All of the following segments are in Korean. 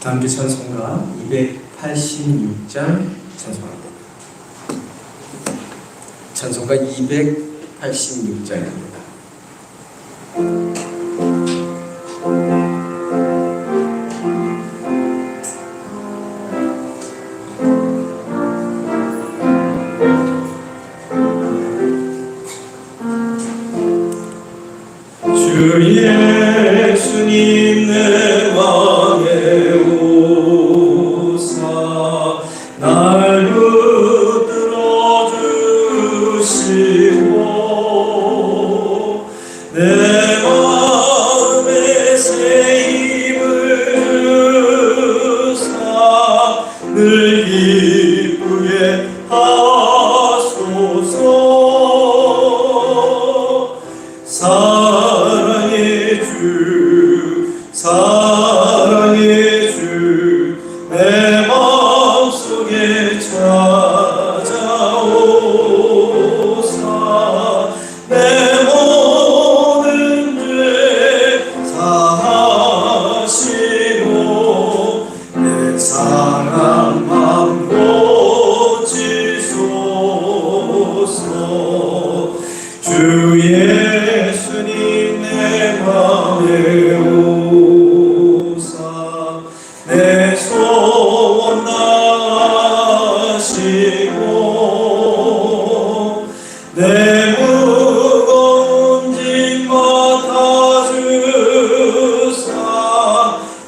장기 찬송가 286장 찬송합니다. 찬송가 286장입니다. 주 예수님 내 맘에 오사 날 붙들어 주시고 내 마음에 새 힘을 주사 늘 기쁘게 하소서. 사랑의 주, 내 마음속에 찾아오사 내 모든 죄 사하시고 내 상한 맘 고치소서. 주 예수님 내 맘에 오사 내 소원 다하시고 내 무거운 짐 맡아주사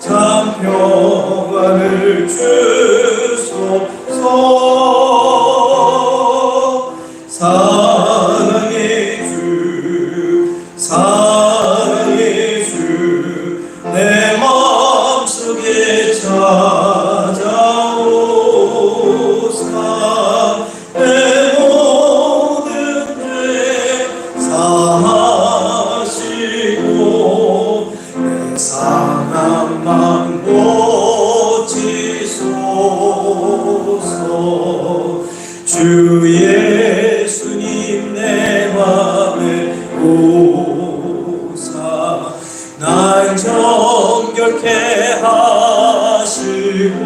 참 평안을 주소서. 사랑의 주, 내 마음속에 찾아오사 내 모든 죄 사하시고 내 상한 맘 고치소서. 주 예수님 내 맘에 오사 날 정결케 하시고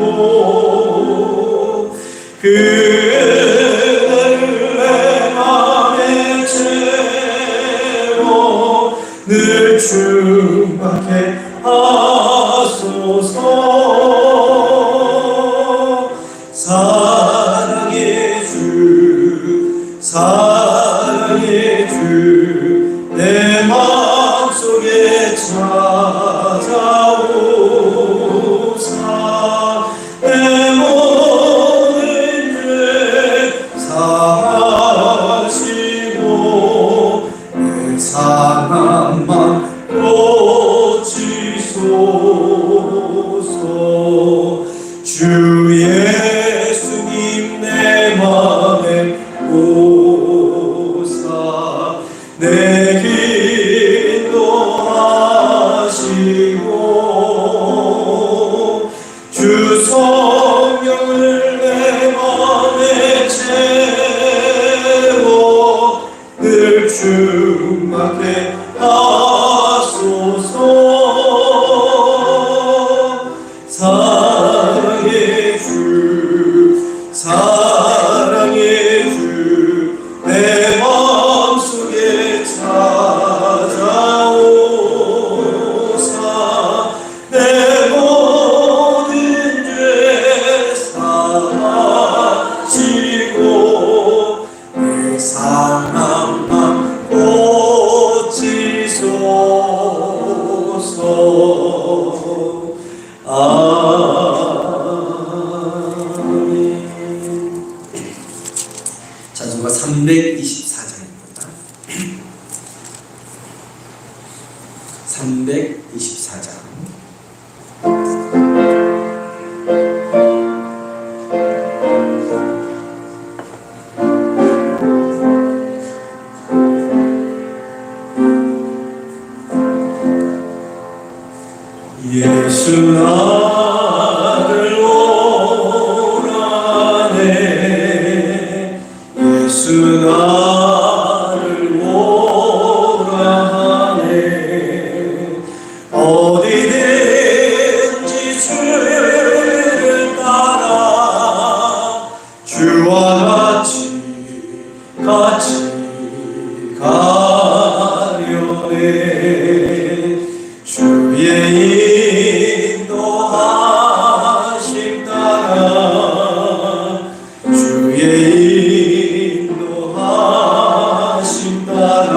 그대를 내 맘에 채워 늘 충만케 하소서. 사랑의 주, 내 마음속에 찾아오사 내 모든 죄 사하시고 내 상한 맘 고치소서. 주 예수님 내 맘에 오사 내 기도하시고 주 성령을 내 맘에 채워 늘 충만케 하소서. 사랑의 주, 내 마음속에 찾아오사 내 모든 죄 사하시고 내 상한 맘 고치소서. 아멘. 찬송가 324장입니다. 324장. 예수 나를 원하네 예수 나를 원하네 어디든지 주 주의 인도하심 따라 주의 인도하심 따라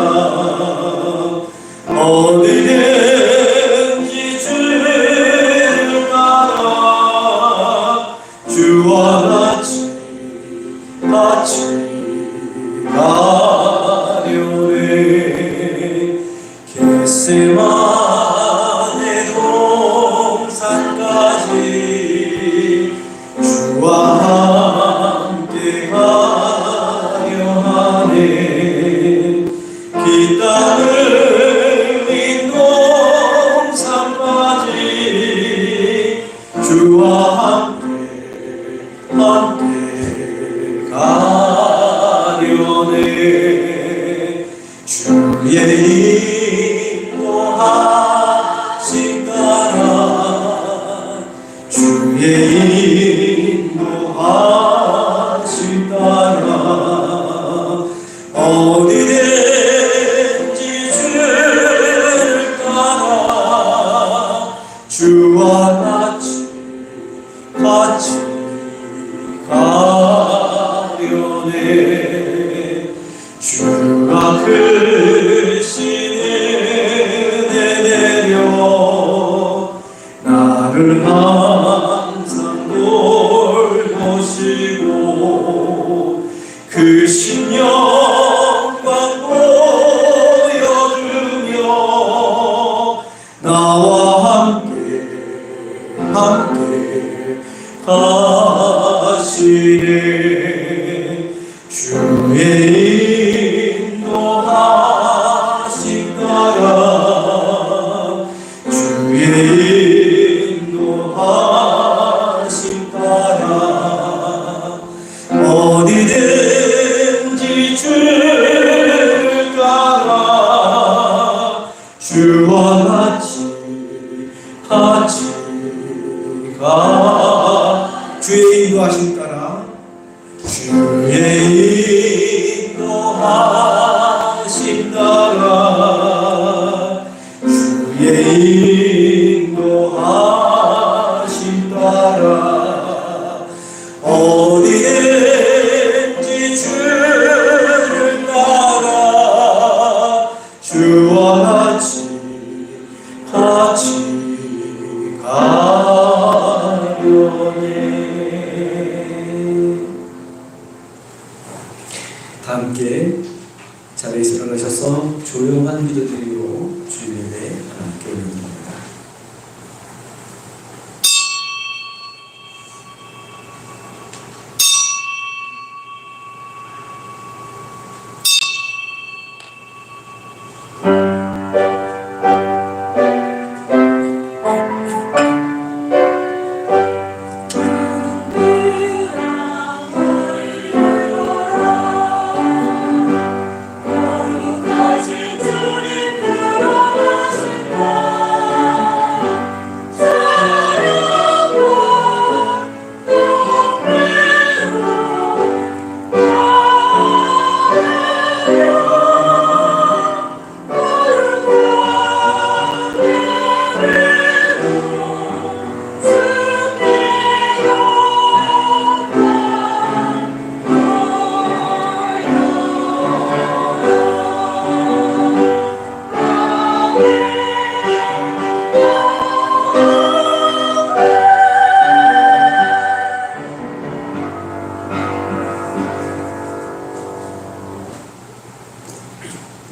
어디든지 주를 따라 주와 같이 가려네 겟세마네 동산까지 주와 함께 가려 하네 그 땅을 인동산까지 주와 함께 가려네 주의 인도하심 따라 주의 인도하심 따라 어디든지 주를 따라 주와 같이 가려네 주가 크신 은혜 내려 나를 항상 돌보시고 그 신령과 보여주며 나와 함께 가시네 주의 인도하심 따라 주의 인도하심 따라 어디든지 주를 따라 주와 같이 가 주의 인도하심 따라 주의 인도하심 따라 주의 인도하심 따라 어디든지 주를 따라 주와 같이 가려네 다 함께 자리에서 일어나셔서 조용한 기도드리고 주의 예배 함께 올려드립니다.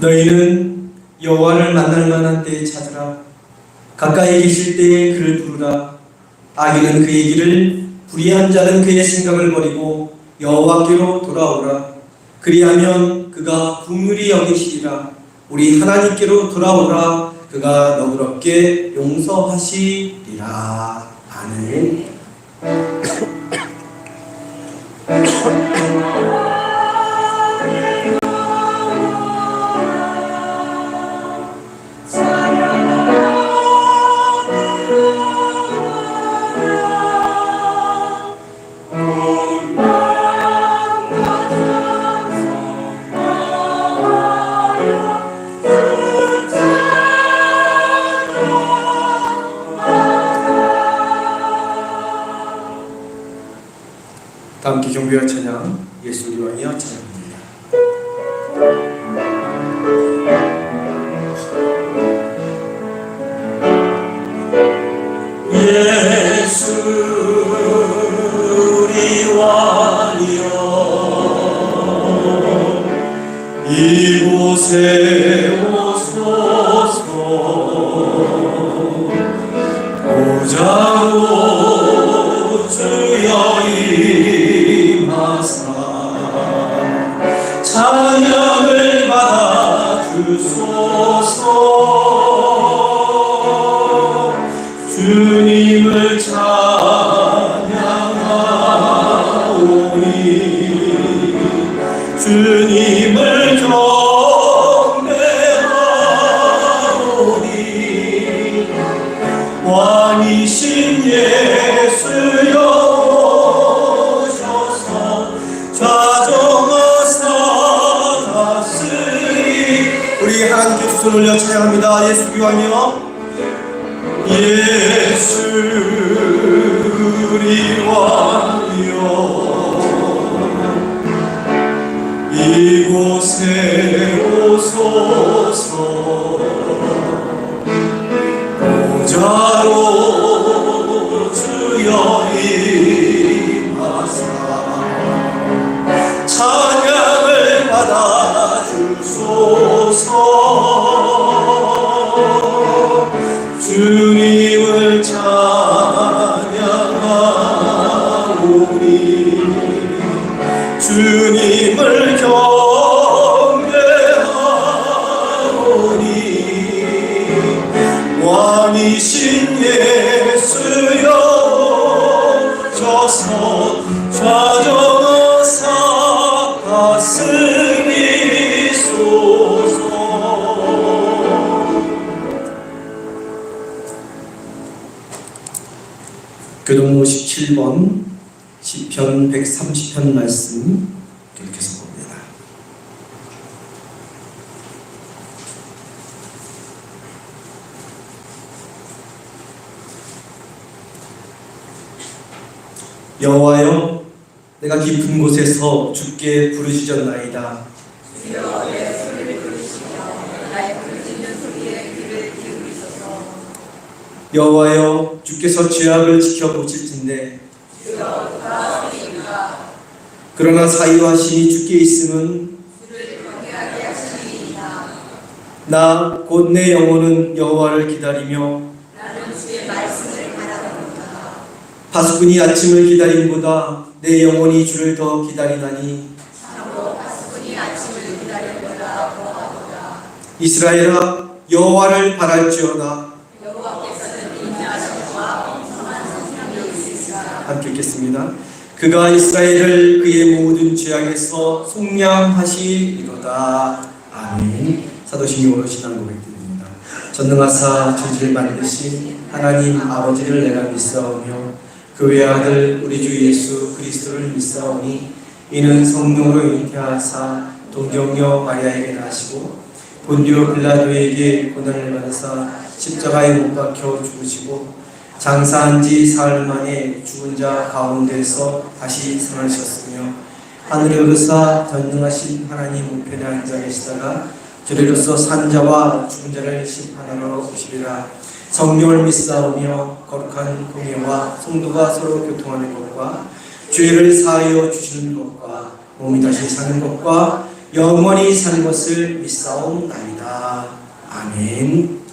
너희는 여호와를 만날 만한 때에 찾으라. 가까이 계실 때에 그를 부르라. 악인은 그의 길을, 불의한 자는 그의 생각을 버리고 여호와께로 돌아오라. 그리하면 그가 긍휼히 여기시리라. 우리 하나님께로 돌아오라. 그가 너그럽게 용서하시리라. 아멘. 함께 경배와 찬양 예수 우리 왕이여 찬양합니다. 예수 우리 왕이여 이곳에 오소서 보좌로 주여 임하사 찬양을 받아 주소서 주님을 찬양하오니 주님을 경배하오니 왕이신 예수여 오셔서 좌정하사 다스리 우리 하나님께 두 손 올려 찬양합니다. 예수 우리 왕이여 예수 우리 왕이여 이곳에 오소서 보좌로 주여 임하사 찬양을 받아 주소서 주님을 찬양하오니 주님을 경배하오니 왕이신 예수여 오셔서 좌정하사 다스리소서. 교동 57번 시편 130편 말씀 계속해서 봅니다. 여호와여 내가 깊은 곳에서 주께 부르짖었나이다. 주여 내 소리를 들으시며 나의 부르짖는 소리에 귀를 기울이소서. 여호와여 주께서 죄악을 지켜보실 텐데 주여 누가 하시리이까. 그러나 사유하심이 주께 있음은 주를 경외하게 하시리이다. 나 곧 내 영혼은 여호와를 기다리며 나는 주의 말씀을 바라봅니다. 파수꾼이 아침을 기다림보다 내 영혼이 주를 더 기다리나니 참으로 파수꾼이 아침을 기다림보다 더하도다. 이스라엘아 여호와를 바랄지어다. 여호와께서는 인자하심과 엄청난 성령이 있으시라. 함께 읽겠습니다. 그가 이스라엘을 그의 모든 죄악에서 속량하시리로다. 아멘. 사도신경 오로 신앙 고백드립니다. 전능하사 천지를 만드신 하나님 아버지를 내가 믿사오며 그 외아들 우리 주 예수 그리스도를 믿사오니 이는 성령으로 잉태하사 동정녀 마리아에게 나시고 본디오 빌라도에게 고난을 받으사 십자가에 못 박혀 죽으시고 장사한 지 사흘 만에 죽은 자 가운데서 다시 살아나셨으며 하늘에 오르사 전능하신 하나님 우편에 앉아 계시다가 저리로서 산자와 죽은 자를 심판하러 오시리라. 성령을 믿사오며 거룩한 공예와 성도가 서로 교통하는 것과 죄를 사하여 주시는 것과 몸이 다시 사는 것과 영원히 사는 것을 믿사옵나이다. 아멘.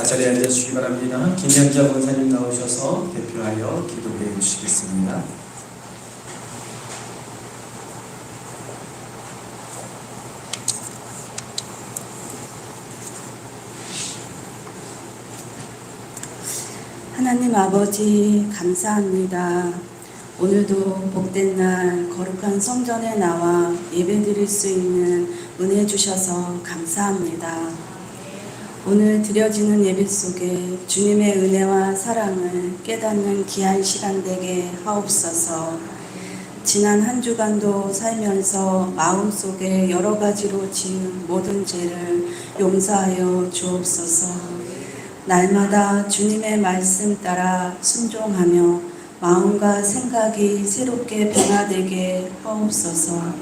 자리에 앉아주시기 바랍니다. 김현자 권사님 나오셔서 대표하여 기도해 주시겠습니다. 하나님 아버지 감사합니다. 오늘도 복된 날 거룩한 성전에 나와 예배드릴 수 있는 은혜 주셔서 감사합니다. 오늘 드려지는 예배 속에 주님의 은혜와 사랑을 깨닫는 귀한 시간 되게 하옵소서. 지난 한 주간도 살면서 마음속에 여러 가지로 지은 모든 죄를 용서하여 주옵소서. 날마다 주님의 말씀 따라 순종하며 마음과 생각이 새롭게 변화되게 하옵소서.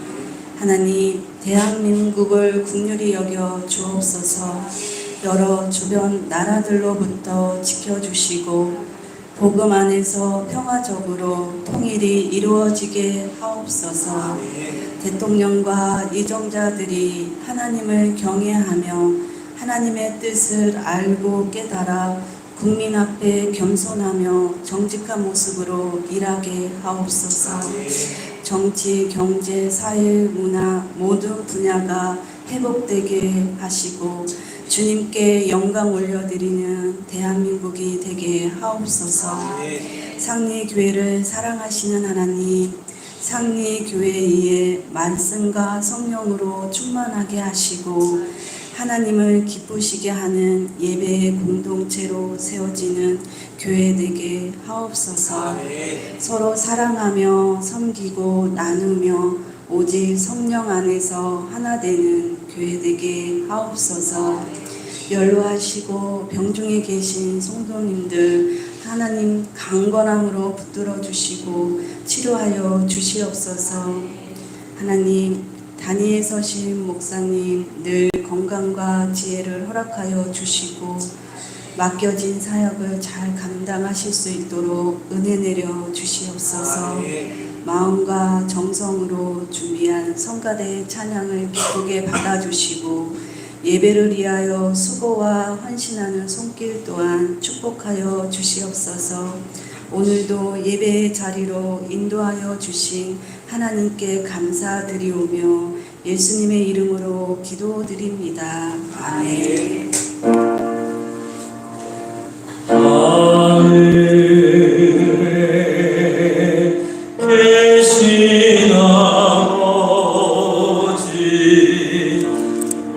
하나님, 대한민국을 긍휼히 여겨 주옵소서. 여러 주변 나라들로부터 지켜주시고 복음 안에서 평화적으로 통일이 이루어지게 하옵소서. 대통령과 이정자들이 하나님을 경외하며 하나님의 뜻을 알고 깨달아 국민 앞에 겸손하며 정직한 모습으로 일하게 하옵소서. 정치, 경제, 사회, 문화 모든 분야가 회복되게 하시고 주님께 영광 올려드리는 대한민국이 되게 하옵소서. 상리교회를 사랑하시는 하나님, 상리교회에 말씀과 성령으로 충만하게 하시고 하나님을 기쁘시게 하는 예배의 공동체로 세워지는 교회 되게 하옵소서. 서로 사랑하며 섬기고 나누며 오직 성령 안에서 하나 되는 교회 되게 하옵소서. 연로하시고 병중에 계신 성도님들 하나님 강건함으로 붙들어 주시고 치료하여 주시옵소서. 하나님, 단위에 서신 목사님 늘 건강과 지혜를 허락하여 주시고 맡겨진 사역을 잘 감당하실 수 있도록 은혜 내려 주시옵소서. 마음과 정성으로 준비한 성가대 찬양을 기쁘게 받아주시고 예배를 위하여 수고와 헌신하는 손길 또한 축복하여 주시옵소서. 오늘도 예배의 자리로 인도하여 주신 하나님께 감사드리오며 예수님의 이름으로 기도드립니다. 아멘. 하늘에 계신 아버지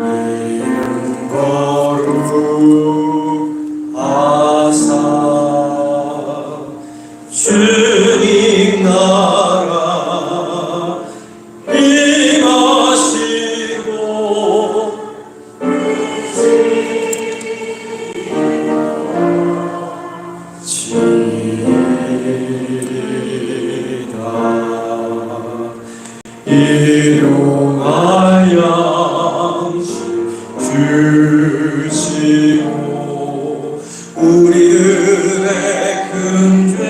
이름 거룩하사 주님 나라 임하시고 일용할 양식 주시고 우리들의 큰 죄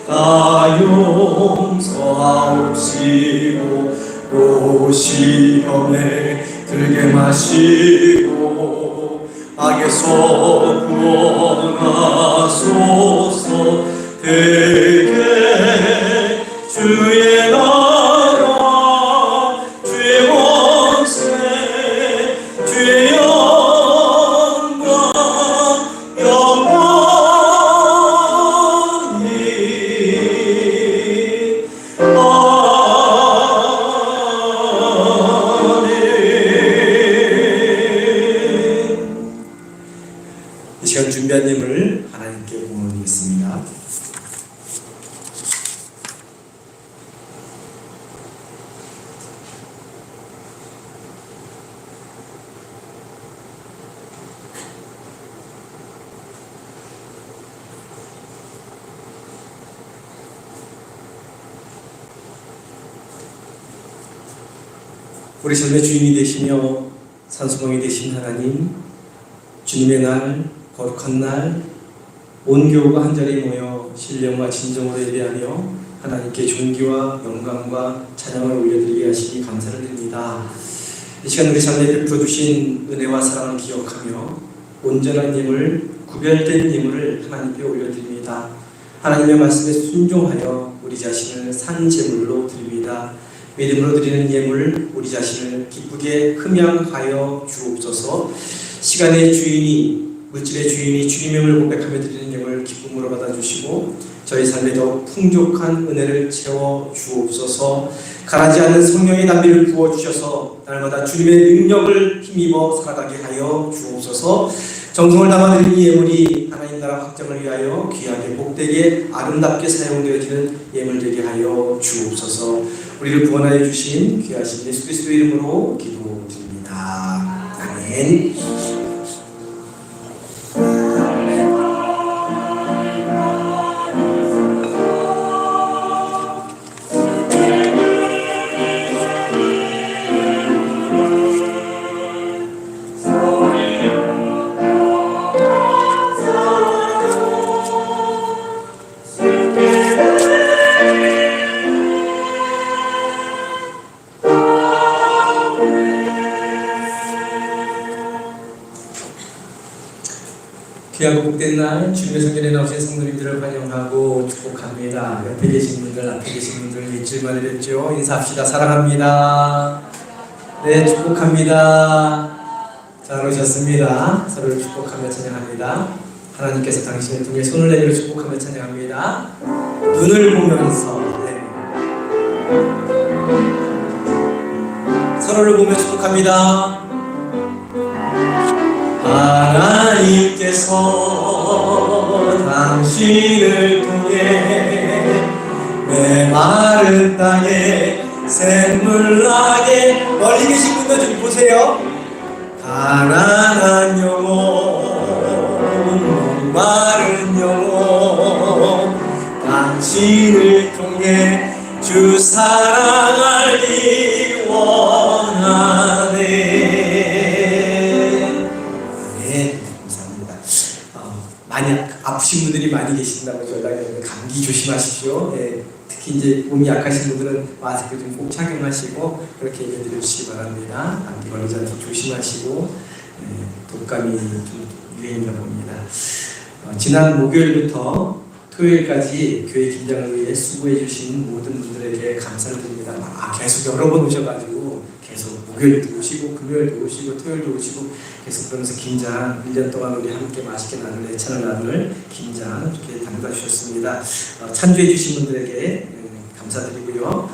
다 용서하옵시고 또 시험에 들게 마시고 악에서 구원하소서. 대개 주의 나라 주의 권세 주의 영광 영원히 아멘. 이 시간 준비한 예물을 하나님께 공헌드리겠습니다. 우리 삶의 주인이 되시며 산소망이 되신 하나님, 주님의 날, 거룩한 날, 온 교우가 한자리에 모여 신령과 진정으로 예배하며 하나님께 존귀와 영광과 찬양을 올려드리게 하시니 감사를 드립니다. 이 시간 우리 삶에 베풀어 주신 은혜와 사랑을 기억하며 온전한 예물, 구별된 예물을 하나님께 올려드립니다. 하나님의 말씀에 순종하여 우리 자신을 산 제물로 드립니다. 믿음으로 드리는 예물 우리 자신을 기쁘게 흠양하여 주옵소서. 시간의 주인이, 물질의 주인이 주님임을 고백하며 드리는 예물 기도를 기쁨으로 받아주시고 저희 삶에 더 풍족한 은혜를 채워 주옵소서. 가라지 않는 성령의 담비를 부어주셔서 날마다 주님의 능력을 힘입어 살아가게 하여 주옵소서. 정성을 담아드린 이 예물이 하나님 나라 확장을 위하여 귀하게 복되게 아름답게 사용되어지는 예물 되게 하여 주옵소서. 우리를 구원하여 주신 귀하신 예수 그리스도 이름으로 기도드립니다. 아멘. 귀하고 복된 날 주님의 성전에 나오신 성도님들을 환영하고 축복합니다. 옆에 계신 분들, 앞에 계신 분들 일주일 만에 뵙죠. 인사합시다. 사랑합니다. 네, 축복합니다. 잘 오셨습니다. 서로를 축복하며 찬양합니다. 하나님께서 당신을 통해 손을 내밀어 축복하며 찬양합니다. 눈을 보면서 서로를 보며 축복합니다. 하나님께서 당신을 통해 메마른 땅에 샘물나게 멀리 계신 분들 좀 보세요. 가난한 영혼 목마른 영혼 당신을 통해 주 사랑 알기 원하네. 많이 아프신 분들이 많이 계신다고 연락이 오면 감기 조심하십시오. 네, 특히 이제 몸이 약하신 분들은 마스크 좀 꼭 착용하시고 그렇게 얘기해 주시기 바랍니다. 감기 걸리지 않도록 조심하시고 독감이 좀 유행이다 봅니다. 지난 목요일부터 토요일까지 교회 김장을 위해 수고해 주신 모든 분들에게 감사를 드립니다. 계속 여러 번 오셔가지고 계속 목요일도 오시고 금요일도 오시고 토요일도 오시고 계속 그러면서 김장 1년 동안 우리 함께 맛있게 나눌 애찬을 나눌 김장 이렇게 담가 주셨습니다. 찬주해 주신 분들에게 감사드리고요.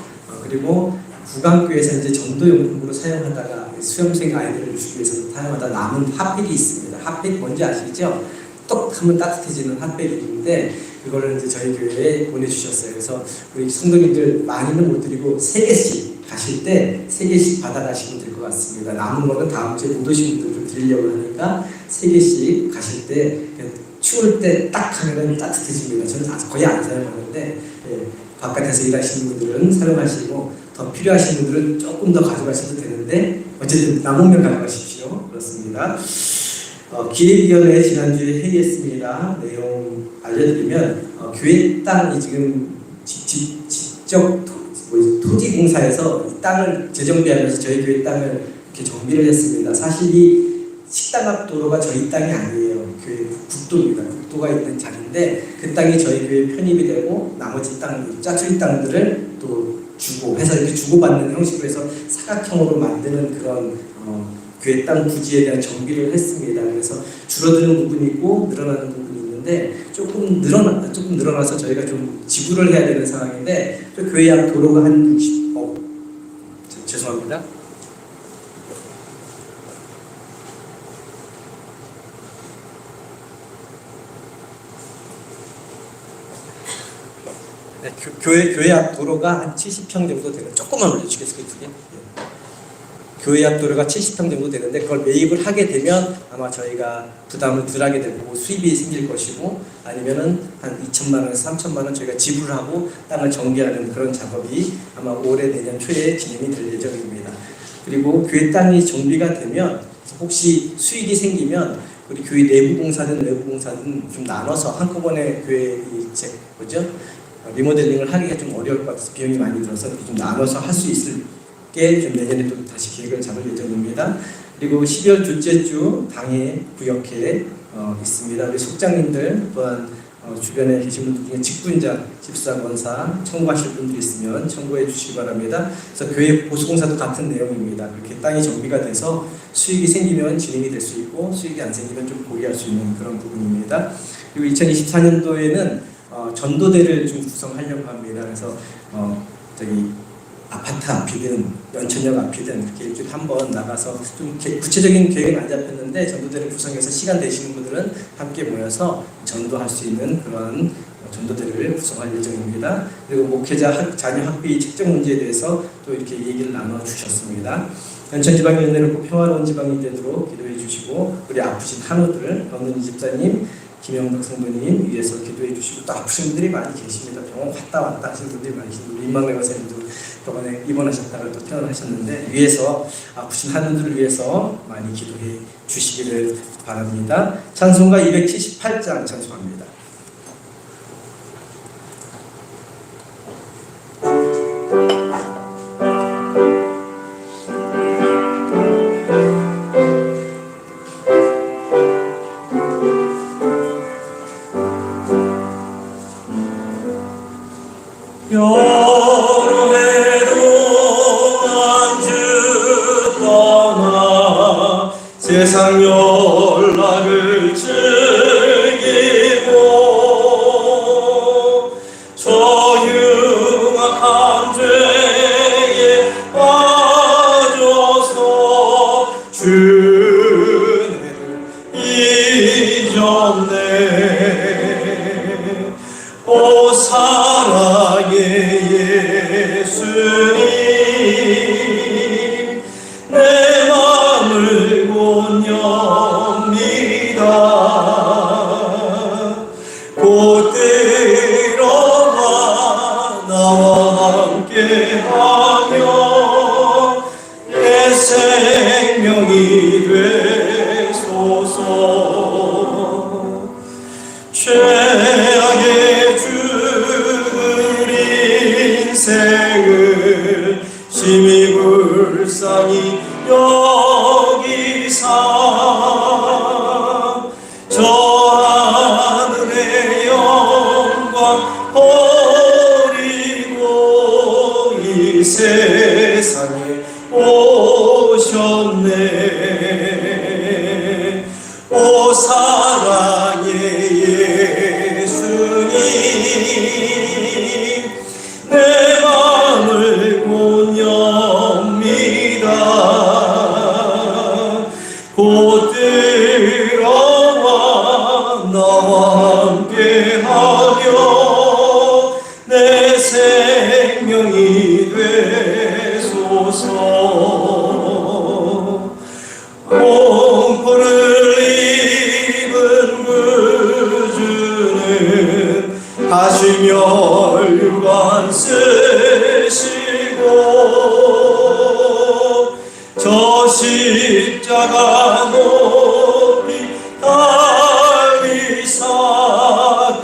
그리고 구강교에서 이제 전도용품으로 사용하다가 수험생 아이들을 주기 위해서 사용하다 남은 핫팩이 있습니다. 핫팩 뭔지 아시죠? 똑 하면 따뜻해지는 핫팩이 있는데 그거를 이제 저희 교회에 보내주셨어요. 그래서 우리 성도님들 많이는 못 드리고 3개씩 가실 때 3개씩 받아가시면 될 것 같습니다. 남은 거는 다음 주에 못 오신 분들 좀 드리려고 하니까 3개씩 가실 때 추울 때 딱 하면 따뜻해집니다. 저는 거의 안 사용하는데 바깥에서 일하시는 분들은 사용하시고 더 필요하신 분들은 조금 더 가져가셔도 되는데 어쨌든 남으면 가져가십시오. 그렇습니다. 기획위원회 지난주에 회의했습니다. 내용 알려드리면 교회 땅이 지금 직접 토지공사에서 이 땅을 재정비하면서 저희 교회 땅을 이렇게 정비를 했습니다. 사실 이 식당 앞 도로가 저희 땅이 아니에요. 교회 국도입니다. 국도가 있는 자리인데 그 땅이 저희 교회 편입이 되고 나머지 땅, 짜투리 땅들을 또 주고 해서 이렇게 주고받는 형식으로 해서 사각형으로 만드는 그런 교회 땅 부지에 대한 정비를 했습니다. 그래서 줄어드는 부분이 있고 늘어나는 부분이 있는데 조금 늘어나서 저희가 좀 지불을 해야 되는 상황인데 교회 앞 도로가 한 60. 죄송합니다. 네, 교회 앞 도로가 한 70평 정도 되는 조금만 올려주겠어요, 두 개. 교회 앞 도로가 70평 정도 되는데 그걸 매입을 하게 되면 아마 저희가 부담을 덜 하게 되고 수입이 생길 것이고 아니면은 한 2천만 원에서 3천만 원 저희가 지불하고 땅을 정비하는 그런 작업이 아마 올해 내년 초에 진행이 될 예정입니다. 그리고 교회 땅이 정비가 되면 혹시 수익이 생기면 우리 교회 내부 공사든 외부 공사든 좀 나눠서 한꺼번에 교회 리모델링을 하기가 좀 어려울 것 같아서 비용이 많이 들어서 좀 나눠서 할 수 있을 좀 내년에 또 다시 계획을 잡을 예정입니다. 그리고 12월 둘째 주 당회 구역회 있습니다. 우리 속장님들 또한 주변에 계신 분들 중에 직분자, 집사, 권사 청구하실 분들 있으면 청구해 주시기 바랍니다. 그래서 교회 보수공사도 같은 내용입니다. 그렇게 땅이 정비가 돼서 수익이 생기면 진행이 될 수 있고 수익이 안 생기면 좀 포기할 수 있는 그런 부분입니다. 그리고 2024년도에는 전도대를 좀 구성하려고 합니다. 그래서 저기 아파트 앞이든 연천역 앞이든 이렇게 한번 나가서 좀 구체적인 계획은 안 잡혔는데 전도대를 구성해서 시간 되시는 분들은 함께 모여서 전도할 수 있는 그런 전도대를 구성할 예정입니다. 그리고 목회자 자녀 학비 책정 문제에 대해서 또 이렇게 얘기를 나눠 주셨습니다. 연천지방위원회는 꼭 평화로운 지방이 되도록 기도해 주시고 우리 아프신 한우들 박문희 집사님, 김영덕 성도님 위해서 기도해 주시고 또 아프신 분들이 많이 계십니다. 병원 갔다 왔다 하시는 분들이 많이 계십니다. 우리 임만배 박사님도 병원에 입원하셨다가 또 퇴원하셨는데 위해서 아프신 한우들을 위해서 많이 기도해 주시기를 바랍니다. 찬송가 278장 찬송합니다. 여름에도 안주 떠나 세상 연락을 즐기고 저 흉악한 죄에 빠져서 주를 잊었네. 오 사랑의 예수님 내 맘을 곧 엽니다. 곧 들어와 나와 함께하며 내 생명이 되소서. 최악의 죽을 인생을 심히 불쌍히 여기사 저 하늘의 영광 버리고 이 세상에 오셨네. 오 사랑의 예수님 내 맘을 곧 엽니다. 곧 들어와 나와 함께하며 내 생명이 되소서. 공포를 입은 구주는 다시 멸류관 쓰시고 저 십자가 높이 달리사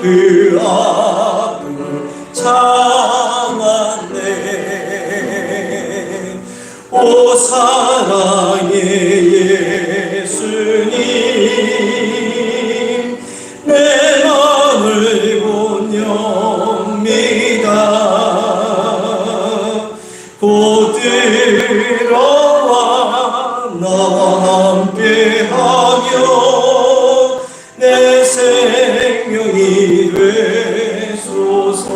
그 아픔을 참았네. 오 사랑의 예수님 내 맘을 곧 엽니다. 곧 들어와 나와 함께하며 내 생명이 되소서.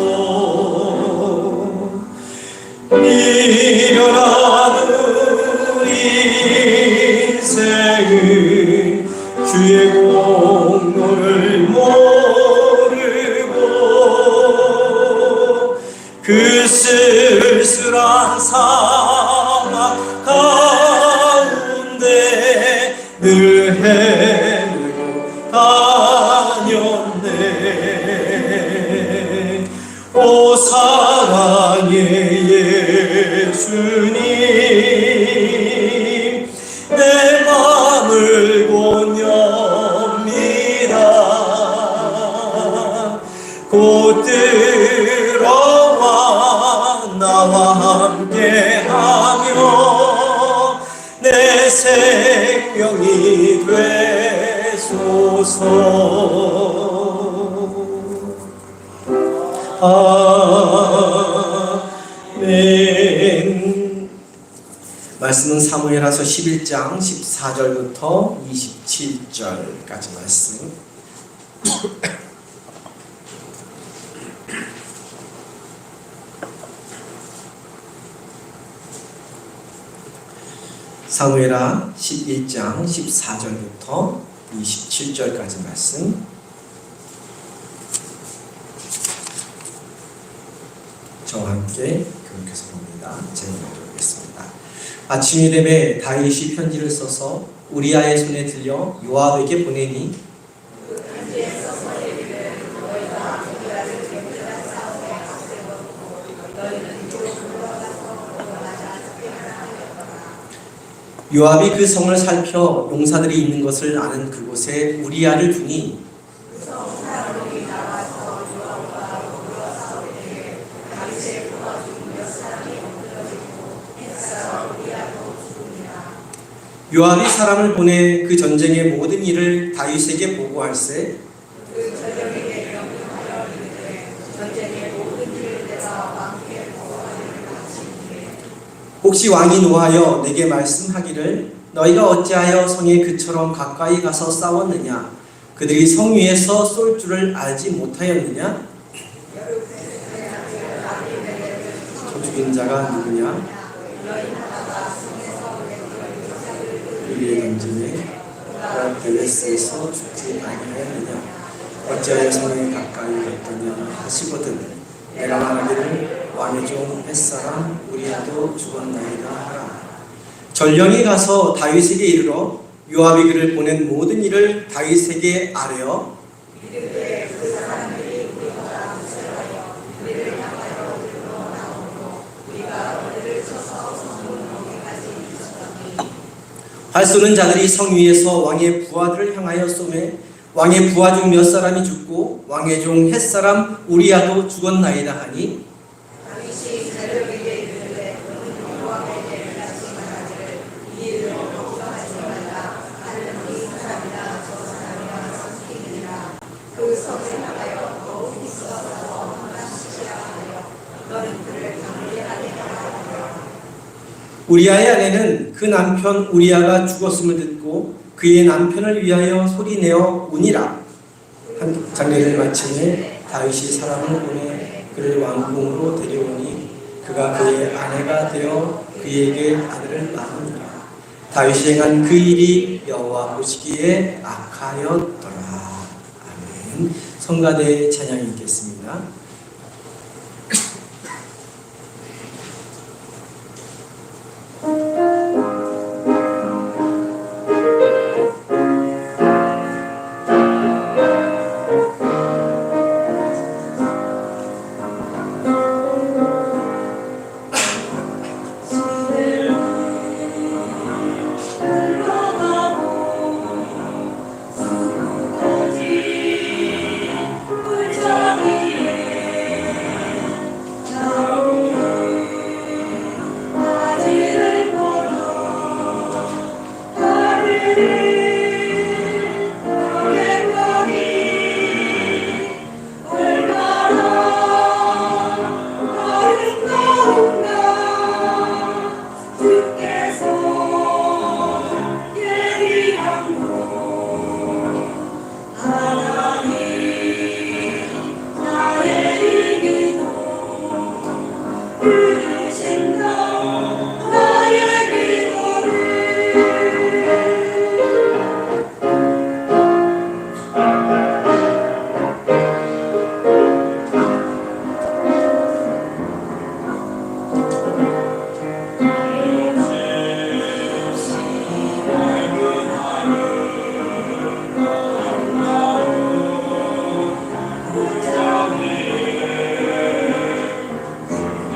미련한 인생은 주의 공로를 모르고 그 쓸쓸한 사막 가운데 늘 헤매고 다녔네. 오 사랑의 예수님 내 맘을 곧 엽니다. 곧 들어와 나와 함께하며 내 생명이 되소서. 아멘. 말씀은 사무엘하서 11장 14절부터 27절까지 말씀. 사무엘하 11장 14절부터 27절까지 말씀 저와 함께 교육해서 봅니다. 제목을 보겠습니다. 아침 이름에 다윗이 편지를 써서 우리아의 손에 들려 요압에게 보내니 요압이 그 성을 살펴 용사들이 있는 것을 아는 그곳에 우리아를 두니 요압이 사람을 보내 그 전쟁의 모든 일을 다윗에게 보고할세 혹시 왕이 노하여 내게 말씀하기를 너희가 어찌하여 성에 그처럼 가까이 가서 싸웠느냐 그들이 성 위에서 쏠 줄을 알지 못하였느냐 저 죽인 자가 누구냐 우리의 던짐에 베레스에서 죽지 아니하였느냐 어찌하여 성에 가까이 갔더냐 하시거든 내가 말하기를 왕의 종 햇사람 우리아도 죽었나이다 하라. 전령이 가서 다윗에게 이르러 요압이 그를 보낸 모든 일을 다윗에게 아뢰어 활 쏘는 자들이 성 위에서 왕의 부하들을 향하여 쏘매 왕의 부하 중 몇 사람이 죽고 왕의 종 햇사람 우리아도 죽었나이다 하니 우리아의 아내는 그 남편 우리아가 죽었음을 듣고 그의 남편을 위하여 소리내어 우니라. 한 장례를 마침내 다윗이 사람을 보내 그를 왕궁으로 데려오니 그가 그의 아내가 되어 그에게 아들을 낳으니라. 다윗이 행한 그 일이 여호와 보시기에 악하였더라. 아멘. 성가대의 찬양이 있겠습니다.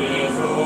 예수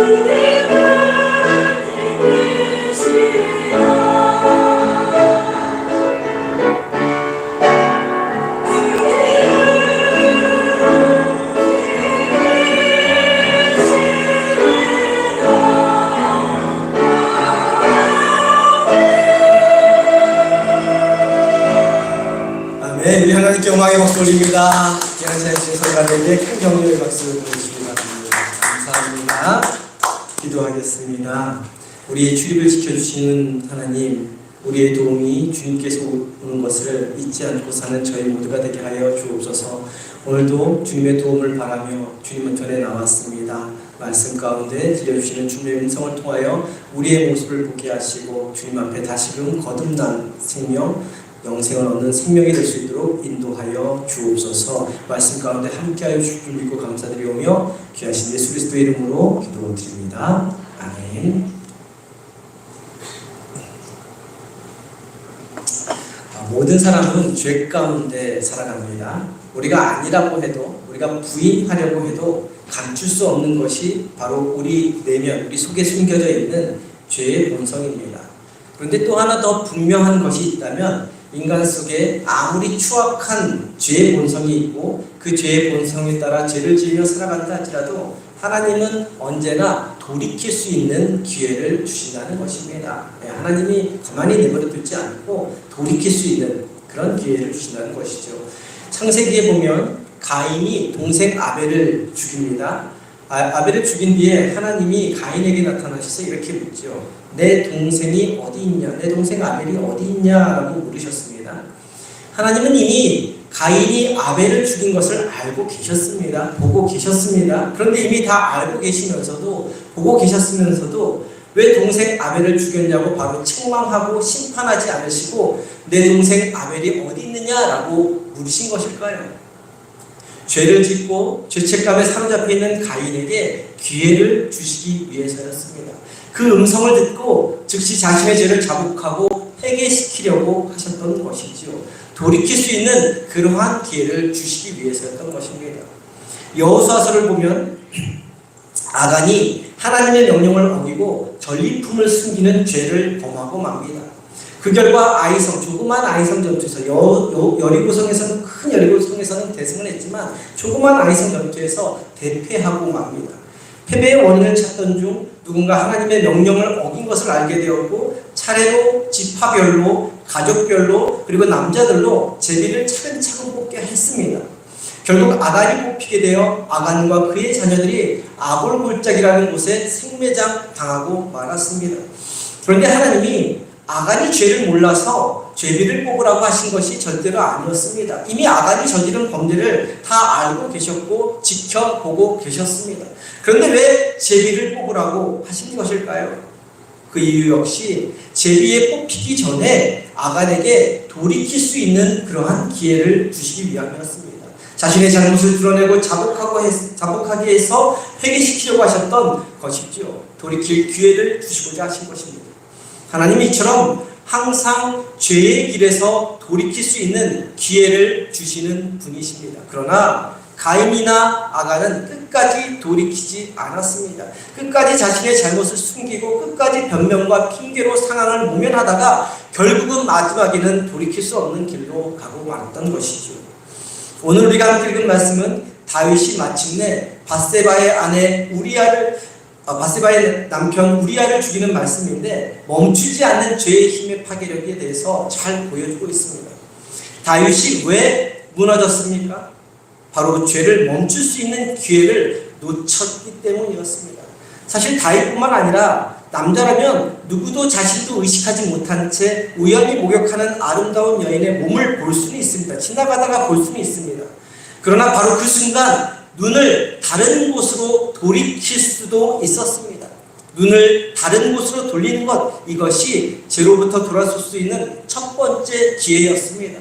아멘. 우리 하나님께 영광의 박수 올립니다. 예언자의 성가대에게 큰 격려의 박수 보내주시기 바랍니다. 감사합니다. 기도하겠습니다. 우리의 출입을 지켜주시는 하나님, 우리의 도움이 주님께서 오는 것을 잊지 않고 사는 저희 모두가 되게 하여 주옵소서. 오늘도 주님의 도움을 바라며 주님 전에 나왔습니다. 말씀 가운데 들려주시는 주님의 음성을 통하여 우리의 모습을 보게 하시고 주님 앞에 다시금 거듭난 생명, 영생을 얻는 생명이 될 수 있도록 인도하여 주옵소서. 말씀 가운데 함께하여 주실 줄 믿고 감사드리오며 귀하신 예수 그리스도의 이름으로 기도드립니다. 아멘. 모든 사람은 죄 가운데 살아갑니다. 우리가 아니라고 해도, 우리가 부인하려고 해도 감출 수 없는 것이 바로 우리 내면, 우리 속에 숨겨져 있는 죄의 본성입니다. 그런데 또 하나 더 분명한 것이 있다면 인간 속에 아무리 추악한 죄의 본성이 있고 그 죄의 본성에 따라 죄를 지으며 살아간다 할지라도 하나님은 언제나 돌이킬 수 있는 기회를 주신다는 것입니다. 하나님이 가만히 내버려 두지 않고 돌이킬 수 있는 그런 기회를 주신다는 것이죠. 창세기에 보면 가인이 동생 아벨을 죽입니다. 아벨을 죽인 뒤에 하나님이 가인에게 나타나셔서 이렇게 묻죠. 내 동생이 어디 있냐? 내 동생 아벨이 어디 있냐라고 물으셨습니다. 하나님은 이미 가인이 아벨을 죽인 것을 알고 계셨습니다. 보고 계셨습니다. 그런데 이미 다 알고 계시면서도, 보고 계셨으면서도 왜 동생 아벨을 죽였냐고 바로 책망하고 심판하지 않으시고 내 동생 아벨이 어디 있느냐라고 물으신 것일까요? 죄를 짓고 죄책감에 사로잡혀 있는 가인에게 기회를 주시기 위해서였습니다. 그 음성을 듣고 즉시 자신의 죄를 자복하고 회개시키려고 하셨던 것이지요. 돌이킬 수 있는 그러한 기회를 주시기 위해서였던 것입니다. 여호수아서를 보면 아간이 하나님의 명령을 어기고 전리품을 숨기는 죄를 범하고 맙니다. 그 결과 아이성, 조그만 아이성 전투에서 여리고성에서는, 큰 여리고성에서는 대승을 했지만 조그만 아이성 전투에서 대패하고 맙니다. 패배의 원인을 찾던 중 누군가 하나님의 명령을 어긴 것을 알게 되었고 차례로 지파별로, 가족별로, 그리고 남자들로 제비를 차근차근 뽑게 했습니다. 결국 아간이 뽑히게 되어 아간과 그의 자녀들이 아골골짜기라는 곳에 생매장 당하고 말았습니다. 그런데 하나님이 아간이 죄를 몰라서 제비를 뽑으라고 하신 것이 절대로 아니었습니다. 이미 아간이 저지른 범죄를 다 알고 계셨고 지켜보고 계셨습니다. 그런데 왜 제비를 뽑으라고 하신 것일까요? 그 이유 역시 제비에 뽑히기 전에 아간에게 돌이킬 수 있는 그러한 기회를 주시기 위함이었습니다. 자신의 잘못을 드러내고 자복하게 해서 회개시키려고 하셨던 것이죠. 돌이킬 기회를 주시고자 하신 것입니다. 하나님이 이처럼 항상 죄의 길에서 돌이킬 수 있는 기회를 주시는 분이십니다. 그러나 가인이나 아간은 끝까지 돌이키지 않았습니다. 끝까지 자신의 잘못을 숨기고 끝까지 변명과 핑계로 상황을 모면하다가 결국은 마지막에는 돌이킬 수 없는 길로 가고 말았던 것이죠. 오늘 우리가 함께 읽은 말씀은 다윗이 마침내 바세바의 남편 우리아를 죽이는 말씀인데 멈추지 않는 죄의 힘의 파괴력에 대해서 잘 보여주고 있습니다. 다윗이 왜 무너졌습니까? 바로 죄를 멈출 수 있는 기회를 놓쳤기 때문이었습니다. 사실 다윗뿐만 아니라 남자라면 누구도 자신도 의식하지 못한 채 우연히 목욕하는 아름다운 여인의 몸을 볼 수는 있습니다. 지나가다가 볼 수는 있습니다. 그러나 바로 그 순간 눈을 다른 곳으로 돌이킬 수도 있었습니다. 눈을 다른 곳으로 돌리는 것, 이것이 죄로부터 돌아설 수 있는 첫 번째 기회였습니다.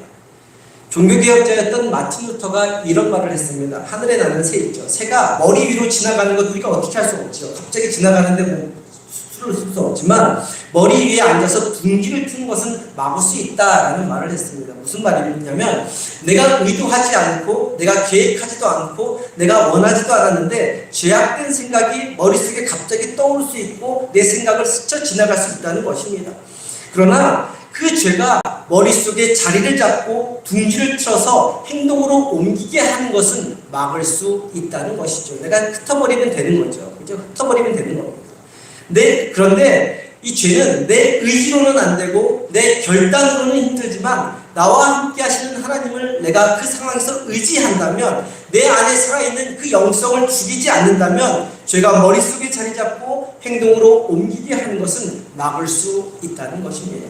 종교개혁자였던 마틴 루터가 이런 말을 했습니다. 하늘에 나는 새 있죠. 새가 머리 위로 지나가는 것 우리가 어떻게 할 수 없죠. 갑자기 지나가는데 수 없지만 머리 위에 앉아서 둥지를 트는 것은 막을 수 있다라는 말을 했습니다. 무슨 말이냐면 내가 의도하지 않고 내가 계획하지도 않고 내가 원하지도 않았는데 죄악된 생각이 머릿속에 갑자기 떠오를 수 있고 내 생각을 스쳐 지나갈 수 있다는 것입니다. 그러나 그 죄가 머릿속에 자리를 잡고 둥지를 틀어서 행동으로 옮기게 하는 것은 막을 수 있다는 것이죠. 내가 흩어버리면 되는 거죠. 그죠? 흩어버리면 되는 겁니다. 그런데 이 죄는 내 의지로는 안 되고 내 결단으로는 힘들지만 나와 함께 하시는 하나님을 내가 그 상황에서 의지한다면 내 안에 살아있는 그 영성을 죽이지 않는다면 죄가 머릿속에 자리 잡고 행동으로 옮기게 하는 것은 막을 수 있다는 것입니다.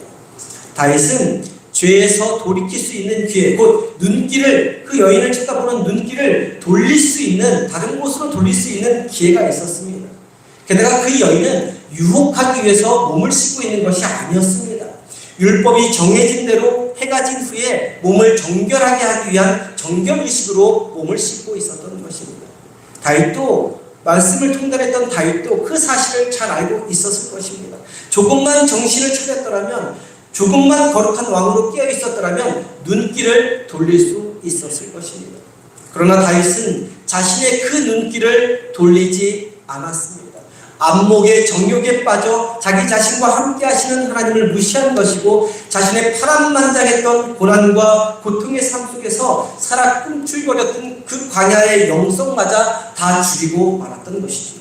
다윗은 죄에서 돌이킬 수 있는 기회, 곧 눈길을, 그 여인을 쳐다보는 눈길을 돌릴 수 있는, 다른 곳으로 돌릴 수 있는 기회가 있었습니다. 게다가 그 여인은 유혹하기 위해서 몸을 씻고 있는 것이 아니었습니다. 율법이 정해진 대로 해가 진 후에 몸을 정결하게 하기 위한 정결의식으로 몸을 씻고 있었던 것입니다. 다윗도, 말씀을 통달했던 다윗도 그 사실을 잘 알고 있었을 것입니다. 조금만 정신을 차렸더라면, 조금만 거룩한 왕으로 깨어 있었더라면 눈길을 돌릴 수 있었을 것입니다. 그러나 다윗은 자신의 그 눈길을 돌리지 않았습니다. 안목의 정욕에 빠져 자기 자신과 함께 하시는 하나님을 무시한 것이고 자신의 파란만장했던 고난과 고통의 삶 속에서 살아 꿈틀거렸던 그 광야의 영성마저 다 죽이고 말았던 것이죠.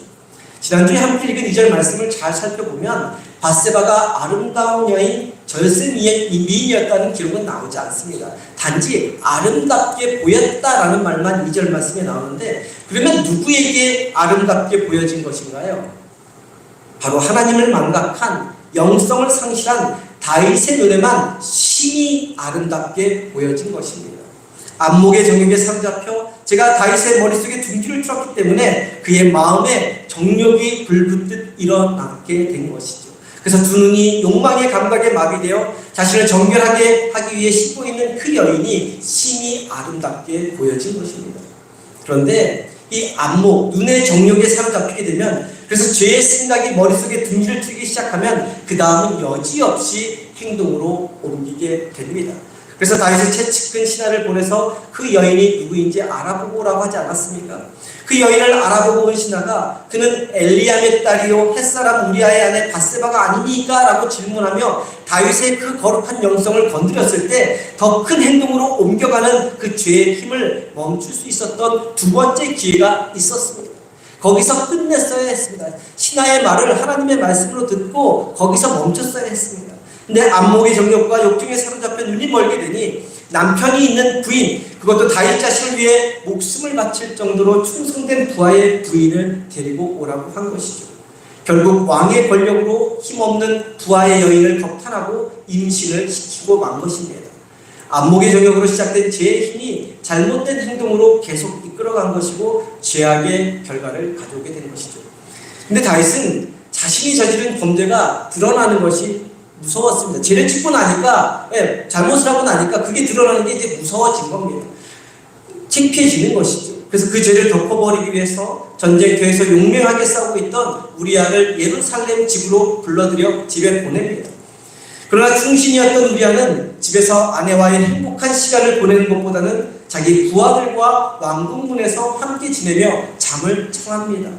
지난주에 함께 읽은 2절 말씀을 잘 살펴보면 밧세바가 아름다운 여인 절세 미인이었다는 기록은 나오지 않습니다. 단지 아름답게 보였다라는 말만 2절 말씀에 나오는데 그러면 누구에게 아름답게 보여진 것인가요? 바로 하나님을 망각한 영성을 상실한 다윗의 눈에만 심히 아름답게 보여진 것입니다. 안목의 정욕에 사로잡혀 제가 다윗의 머릿속에 둥지를 틀었기 때문에 그의 마음에 정욕이 불붙듯 일어나게 된 것이죠. 그래서 두 눈이 욕망의 감각에 마비되어 자신을 정결하게 하기 위해 씻고 있는 그 여인이 심히 아름답게 보여진 것입니다. 그런데 이 안목, 눈의 정욕에 사로잡히게 되면 그래서 죄의 생각이 머릿속에 둥지를 틀기 시작하면 그 다음은 여지없이 행동으로 옮기게 됩니다. 그래서 다윗이 채찍근 신하를 보내서 그 여인이 누구인지 알아보고 오라고 하지 않았습니까? 그 여인을 알아보고 온 신하가 그는 엘리암의 딸이요 햇사람 우리아의 아내 밧세바가 아니니까? 라고 질문하며 다윗의 그 거룩한 영성을 건드렸을 때 더 큰 행동으로 옮겨가는 그 죄의 힘을 멈출 수 있었던 두 번째 기회가 있었습니다. 거기서 끝냈어야 했습니다. 신하의 말을 하나님의 말씀으로 듣고 거기서 멈췄어야 했습니다. 근데 안목의 정욕과 욕심에 사로잡혀 눈이 멀게 되니 남편이 있는 부인, 그것도 다윗 자신을 위해 목숨을 바칠 정도로 충성된 부하의 부인을 데리고 오라고 한 것이죠. 결국 왕의 권력으로 힘없는 부하의 여인을 격탄하고 임신을 시키고 만 것입니다. 안목의 정욕으로 시작된 죄의 힘이 잘못된 행동으로 계속 이끌어간 것이고 죄악의 결과를 가져오게 된 것이죠. 근데 다윗은 자신이 저지른 범죄가 드러나는 것이 무서웠습니다. 죄를 짓고 나니까, 잘못을 하고 나니까 그게 드러나는 게 이제 무서워진 겁니다. 창피해지는 것이죠. 그래서 그 죄를 덮어버리기 위해서 전쟁터에서 용맹하게 싸우고 있던 우리아를 예루살렘 집으로 불러들여 집에 보냅니다. 그러나 충신이었던 우리아는 집에서 아내와의 행복한 시간을 보내는 것보다는 자기 부하들과 왕궁문에서 함께 지내며 잠을 청합니다.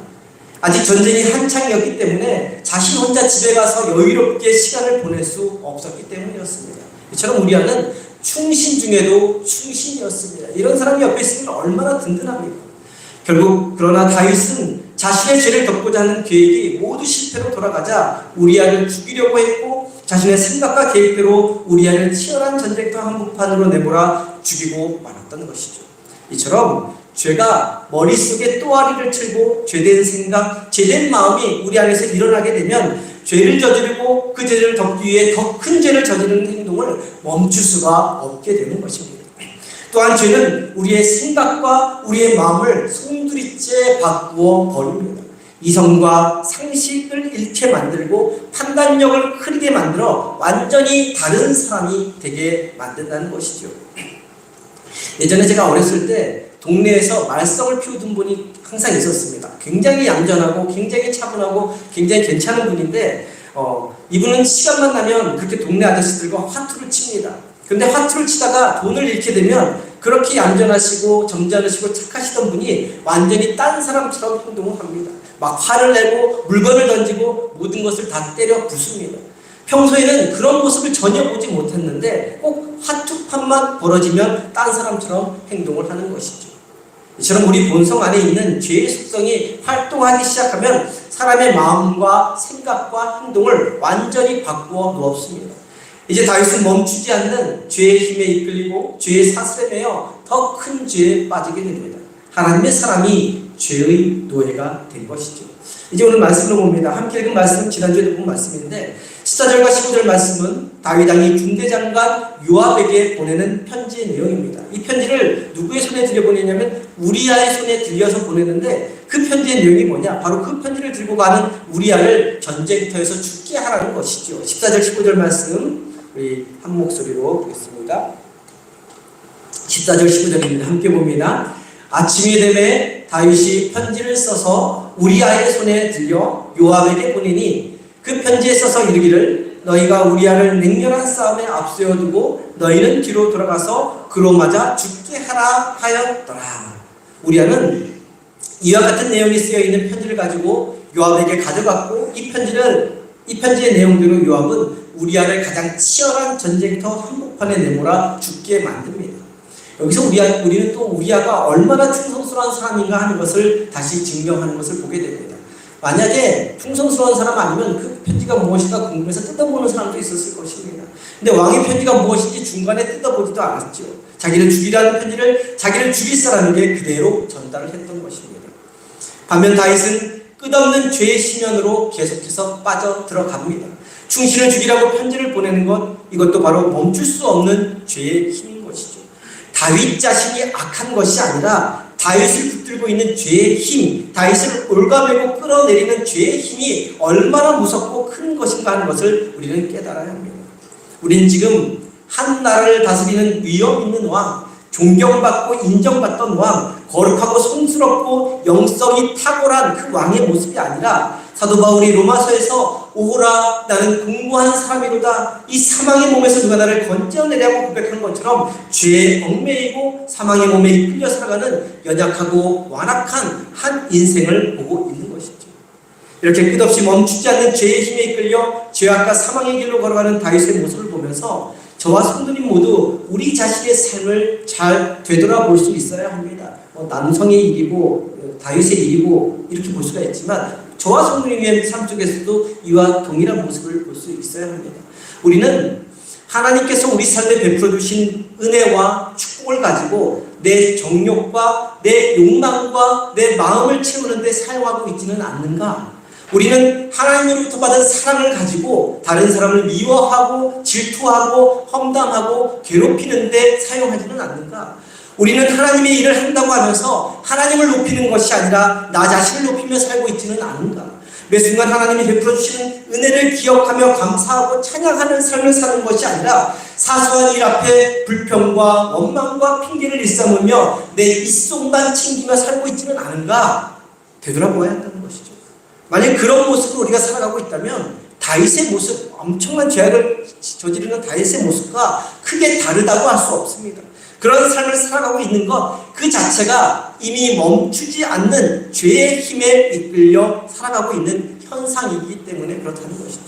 아직 전쟁이 한창이었기 때문에 자신 혼자 집에 가서 여유롭게 시간을 보낼 수 없었기 때문이었습니다. 이처럼 우리아는 충신 중에도 충신이었습니다. 이런 사람이 옆에 있으면 얼마나 든든합니까? 결국 그러나 다윗은 자신의 죄를 덮고자 하는 계획이 모두 실패로 돌아가자 우리아를 죽이려고 했고 자신의 생각과 계획대로 우리아를 치열한 전쟁터 한복판으로 내몰아 죽이고 말았던 것이죠. 이처럼 죄가 머릿속에 또아리를 틀고 죄된 생각, 죄된 마음이 우리 안에서 일어나게 되면 죄를 저지르고 그 죄를 덮기 위해 더 큰 죄를 저지르는 행동을 멈출 수가 없게 되는 것입니다. 또한 죄는 우리의 생각과 우리의 마음을 송두리째 바꾸어 버립니다. 이성과 상식을 잃게 만들고 판단력을 흐리게 만들어 완전히 다른 사람이 되게 만든다는 것이죠. 예전에 제가 어렸을 때 동네에서 말썽을 피우던 분이 항상 있었습니다. 굉장히 얌전하고 굉장히 차분하고 굉장히 괜찮은 분인데 이분은 시간만 나면 그렇게 동네 아저씨들과 화투를 칩니다. 근데 화투를 치다가 돈을 잃게 되면 그렇게 얌전하시고 점잖으시고 착하시던 분이 완전히 딴 사람처럼 행동을 합니다. 막 화를 내고 물건을 던지고 모든 것을 다 때려 부숩니다. 평소에는 그런 모습을 전혀 보지 못했는데 꼭 화투판만 벌어지면 딴 사람처럼 행동을 하는 것이죠. 이처럼 우리 본성 안에 있는 죄의 속성이 활동하기 시작하면 사람의 마음과 생각과 행동을 완전히 바꾸어 놓습니다. 이제 다윗은 멈추지 않는 죄의 힘에 이끌리고 죄의 사슬에 매여 더 큰 죄에 빠지게 됩니다. 하나님의 사람이 죄의 노예가 된 것이죠. 이제 오늘 말씀으로 봅니다. 함께 읽은 말씀은 지난주에도 본 말씀인데 14절과 15절 말씀은 다윗 왕이 군대장관 요압에게 보내는 편지의 내용입니다. 이 편지를 누구의 손에 들려 보내냐면 우리아의 손에 들려서 보내는데 그 편지의 내용이 뭐냐? 바로 그 편지를 들고 가는 우리아를 전쟁터에서 죽게 하라는 것이죠. 14절 15절 말씀 우리 한 목소리로 보겠습니다. 14절 15절입니다. 함께 봅니다. 아침이 되매 다윗이 편지를 써서 우리아의 손에 들려 요압에게 보내니 그 편지에 써서 이르기를 너희가 우리아를 맹렬한 싸움에 앞세워 두고 너희는 뒤로 돌아가서 그로 맞아 죽게 하라 하였더라. 우리아는 이와 같은 내용이 쓰여 있는 편지를 가지고 요압에게 가져갔고 이 편지의 내용대로 요압은 우리아를 가장 치열한 전쟁터 한복판에 내몰아 죽게 만듭니다. 여기서 우리는 또 우리아가 얼마나 충성스러운 사람인가 하는 것을 다시 증명하는 것을 보게 됩니다. 만약에 충성스러운 사람 아니면 그 편지가 무엇인가 궁금해서 뜯어보는 사람도 있었을 것입니다. 근데 왕의 편지가 무엇인지 중간에 뜯어보지도 않았죠. 자기를 죽이라는 편지를 자기를 죽일 사람에게 그대로 전달을 했던 것입니다. 반면 다윗은 끝없는 죄의 심연으로 계속해서 빠져 들어갑니다. 충신을 죽이라고 편지를 보내는 것, 이것도 바로 멈출 수 없는 죄의 힘인 것이죠. 다윗 자신이 악한 것이 아니라 다윗을 붙들고 있는 죄의 힘, 다윗을 올가매고 끌어내리는 죄의 힘이 얼마나 무섭고 큰 것인가 하는 것을 우리는 깨달아야 합니다. 우리는 지금 한 나라를 다스리는 위엄 있는 왕, 존경받고 인정받던 왕, 거룩하고 성스럽고 영성이 탁월한 그 왕의 모습이 아니라 사도 바울이 로마서에서 오호라 나는 공고한 사람이로다 이 사망의 몸에서 누가 나를 건져내려고 고백한 것처럼 죄에 얽매이고 사망의 몸에 이끌려 살아가는 연약하고 완악한 한 인생을 보고 있는 것이죠. 이렇게 끝없이 멈추지 않는 죄의 힘에 이끌려 죄악과 사망의 길로 걸어가는 다윗의 모습을 보면서 저와 성도님 모두 우리 자신의 삶을 잘 되돌아볼 수 있어야 합니다. 남성의 일이고 다윗의 일이고 이렇게 볼 수가 있지만 저와 성도님의 삶 속에서도 이와 동일한 모습을 볼 수 있어야 합니다. 우리는 하나님께서 우리 삶에 베풀어 주신 은혜와 축복을 가지고 내 정욕과 내 욕망과 내 마음을 채우는 데 사용하고 있지는 않는가? 우리는 하나님으로부터 받은 사랑을 가지고 다른 사람을 미워하고 질투하고 험담하고 괴롭히는 데 사용하지는 않는가? 우리는 하나님의 일을 한다고 하면서 하나님을 높이는 것이 아니라 나 자신을 높이며 살고 있지는 않은가? 매 순간 하나님이 베풀어 주시는 은혜를 기억하며 감사하고 찬양하는 삶을 사는 것이 아니라 사소한 일 앞에 불평과 원망과 핑계를 일삼으며 내 입속만 챙기며 살고 있지는 않은가? 되돌아보아야 한다는 것이죠. 만약 그런 모습으로 우리가 살아가고 있다면 다윗의 모습, 엄청난 죄악을 저지르는 다윗의 모습과 크게 다르다고 할 수 없습니다. 그런 삶을 살아가고 있는 것 그 자체가 이미 멈추지 않는 죄의 힘에 이끌려 살아가고 있는 현상이기 때문에 그렇다는 것이죠.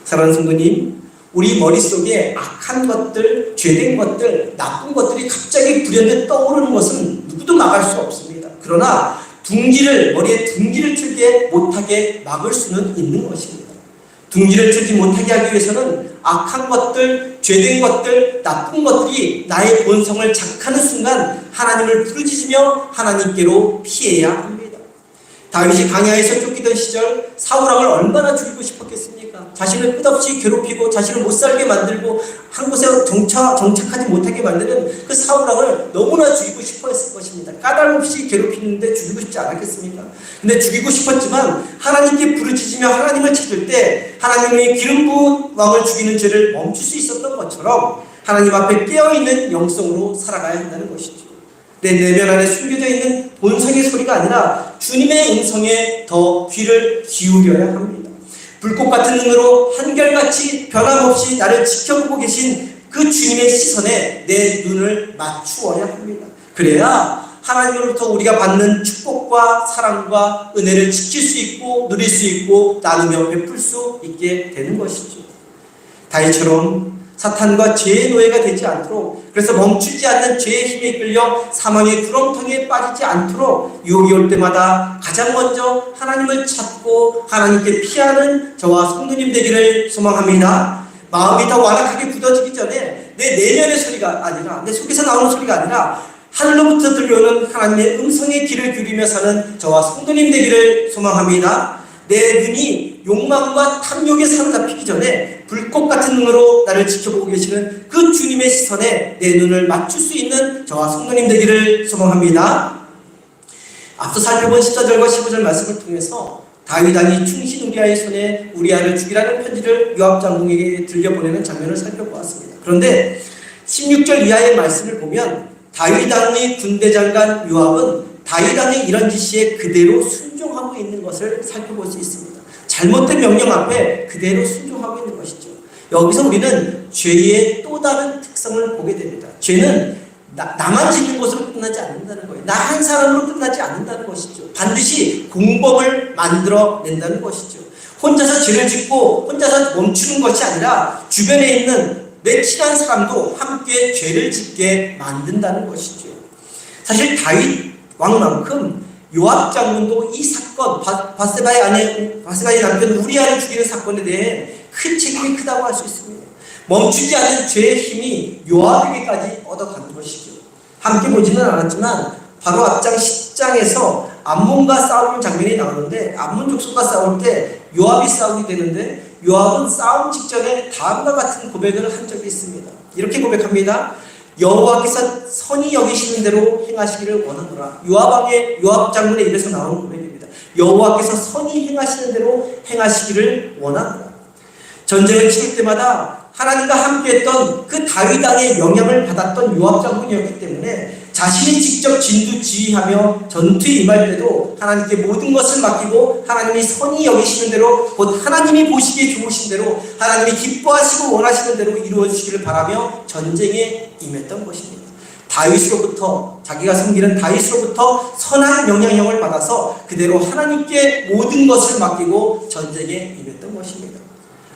사랑하는 성도님, 우리 머릿속에 악한 것들, 죄된 것들, 나쁜 것들이 갑자기 불현듯 떠오르는 것은 누구도 막을 수 없습니다. 그러나 머리에 둥지를 틀게 못하게 막을 수는 있는 것입니다. 둥지를 틀지 못하게 하기 위해서는 악한 것들, 죄된 것들, 나쁜 것들이 나의 본성을 자극하는 순간 하나님을 부르짖으며 하나님께로 피해야 합니다. 다윗이 광야에서 쫓기던 시절 사울왕을 얼마나 죽이고 싶었겠습니까? 자신을 끝없이 괴롭히고 자신을 못살게 만들고 한 곳에 정착하지 못하게 만드는 그 사울왕을 너무나 죽이고 싶어했을 것입니다. 까닭없이 괴롭히는데 죽이고 싶지 않았겠습니까? 근데 죽이고 싶었지만 하나님께 부르짖으며 하나님을 찾을 때 하나님의 기름 부은 왕을 죽이는 죄를 멈출 수 있었던 것처럼 하나님 앞에 깨어있는 영성으로 살아가야 한다는 것이죠. 내 내면 안에 숨겨져 있는 본성의 소리가 아니라 주님의 음성에 더 귀를 기울여야 합니다. 불꽃 같은 눈으로 한결같이 변함없이 나를 지켜보고 계신 그 주님의 시선에 내 눈을 맞추어야 합니다. 그래야 하나님으로부터 우리가 받는 축복과 사랑과 은혜를 지킬 수 있고 누릴 수 있고 나누며 베풀 수 있게 되는 것이죠. 다윗처럼 사탄과 죄의 노예가 되지 않도록, 그래서 멈추지 않는 죄의 힘에 이끌려 사망의 구렁텅이에 빠지지 않도록 유혹이 올 때마다 가장 먼저 하나님을 찾고 하나님께 피하는 저와 성도님 되기를 소망합니다. 마음이 더 완악하게 굳어지기 전에 내 내면의 소리가 아니라, 내 속에서 나오는 소리가 아니라 하늘로부터 들려오는 하나님의 음성에 귀를 기울이며 사는 저와 성도님 되기를 소망합니다. 내 눈이 욕망과 탐욕에 사로잡히기 전에 불꽃 같은 눈으로 나를 지켜보고 계시는 그 주님의 시선에 내 눈을 맞출 수 있는 저와 성도님 되기를 소망합니다. 앞서 살펴본 14절과 15절 말씀을 통해서 다윗 왕이 충신 우리아의 손에 우리아를 죽이라는 편지를 요압 장군에게 들려보내는 장면을 살펴보았습니다. 그런데 16절 이하의 말씀을 보면 다윗 왕의 군대 장관 요압은 다윗 왕의 이런 지시에 그대로 순종하고 있는 것을 살펴볼 수 있습니다. 잘못된 명령 앞에 그대로 순종하고 있는 것이죠. 여기서 우리는 죄의 또 다른 특성을 보게 됩니다. 죄는 나만 짓는 것으로 끝나지 않는다는 거예요. 나 한 사람으로 끝나지 않는다는 것이죠. 반드시 공범을 만들어낸다는 것이죠. 혼자서 죄를 짓고 혼자서 멈추는 것이 아니라 주변에 있는 내 친한 사람도 함께 죄를 짓게 만든다는 것이죠. 사실 다윗 왕만큼 요압 장군도 이 사건, 바세바의 남편 우리아를 죽이는 사건에 대해 큰 책임이 크다고 할 수 있습니다. 멈추지 않는 죄의 힘이 요압에게까지 얻어가는 것이죠. 함께 보지는 않았지만 바로 앞장 10장에서 암몬과 싸우는 장면이 나오는데, 암몬 족속과 싸울 때 요압이 싸우게 되는데, 요압은 싸움 직전에 다음과 같은 고백을 한 적이 있습니다. 이렇게 고백합니다. 여호와께서 선히 여기시는 대로 행하시기를 원하노라. 요압 장군의 입에서 나오는 고백입니다. 여호와께서 선히 행하시는 대로 행하시기를 원하노라. 전쟁을 치를 때마다 하나님과 함께했던 그 다윗 왕의 영향을 받았던 요압 장군이었기 때문에 자신이 직접 진두지휘하며 전투에 임할 때도 하나님께 모든 것을 맡기고 하나님이 선히 여기시는 대로, 곧 하나님이 보시기에 좋으신 대로, 하나님이 기뻐하시고 원하시는 대로 이루어지기를 바라며 전쟁에 임했던 것입니다. 다윗으로부터, 자기가 섬기는 다윗으로부터 선한 영향력을 받아서 그대로 하나님께 모든 것을 맡기고 전쟁에 임했던 것입니다.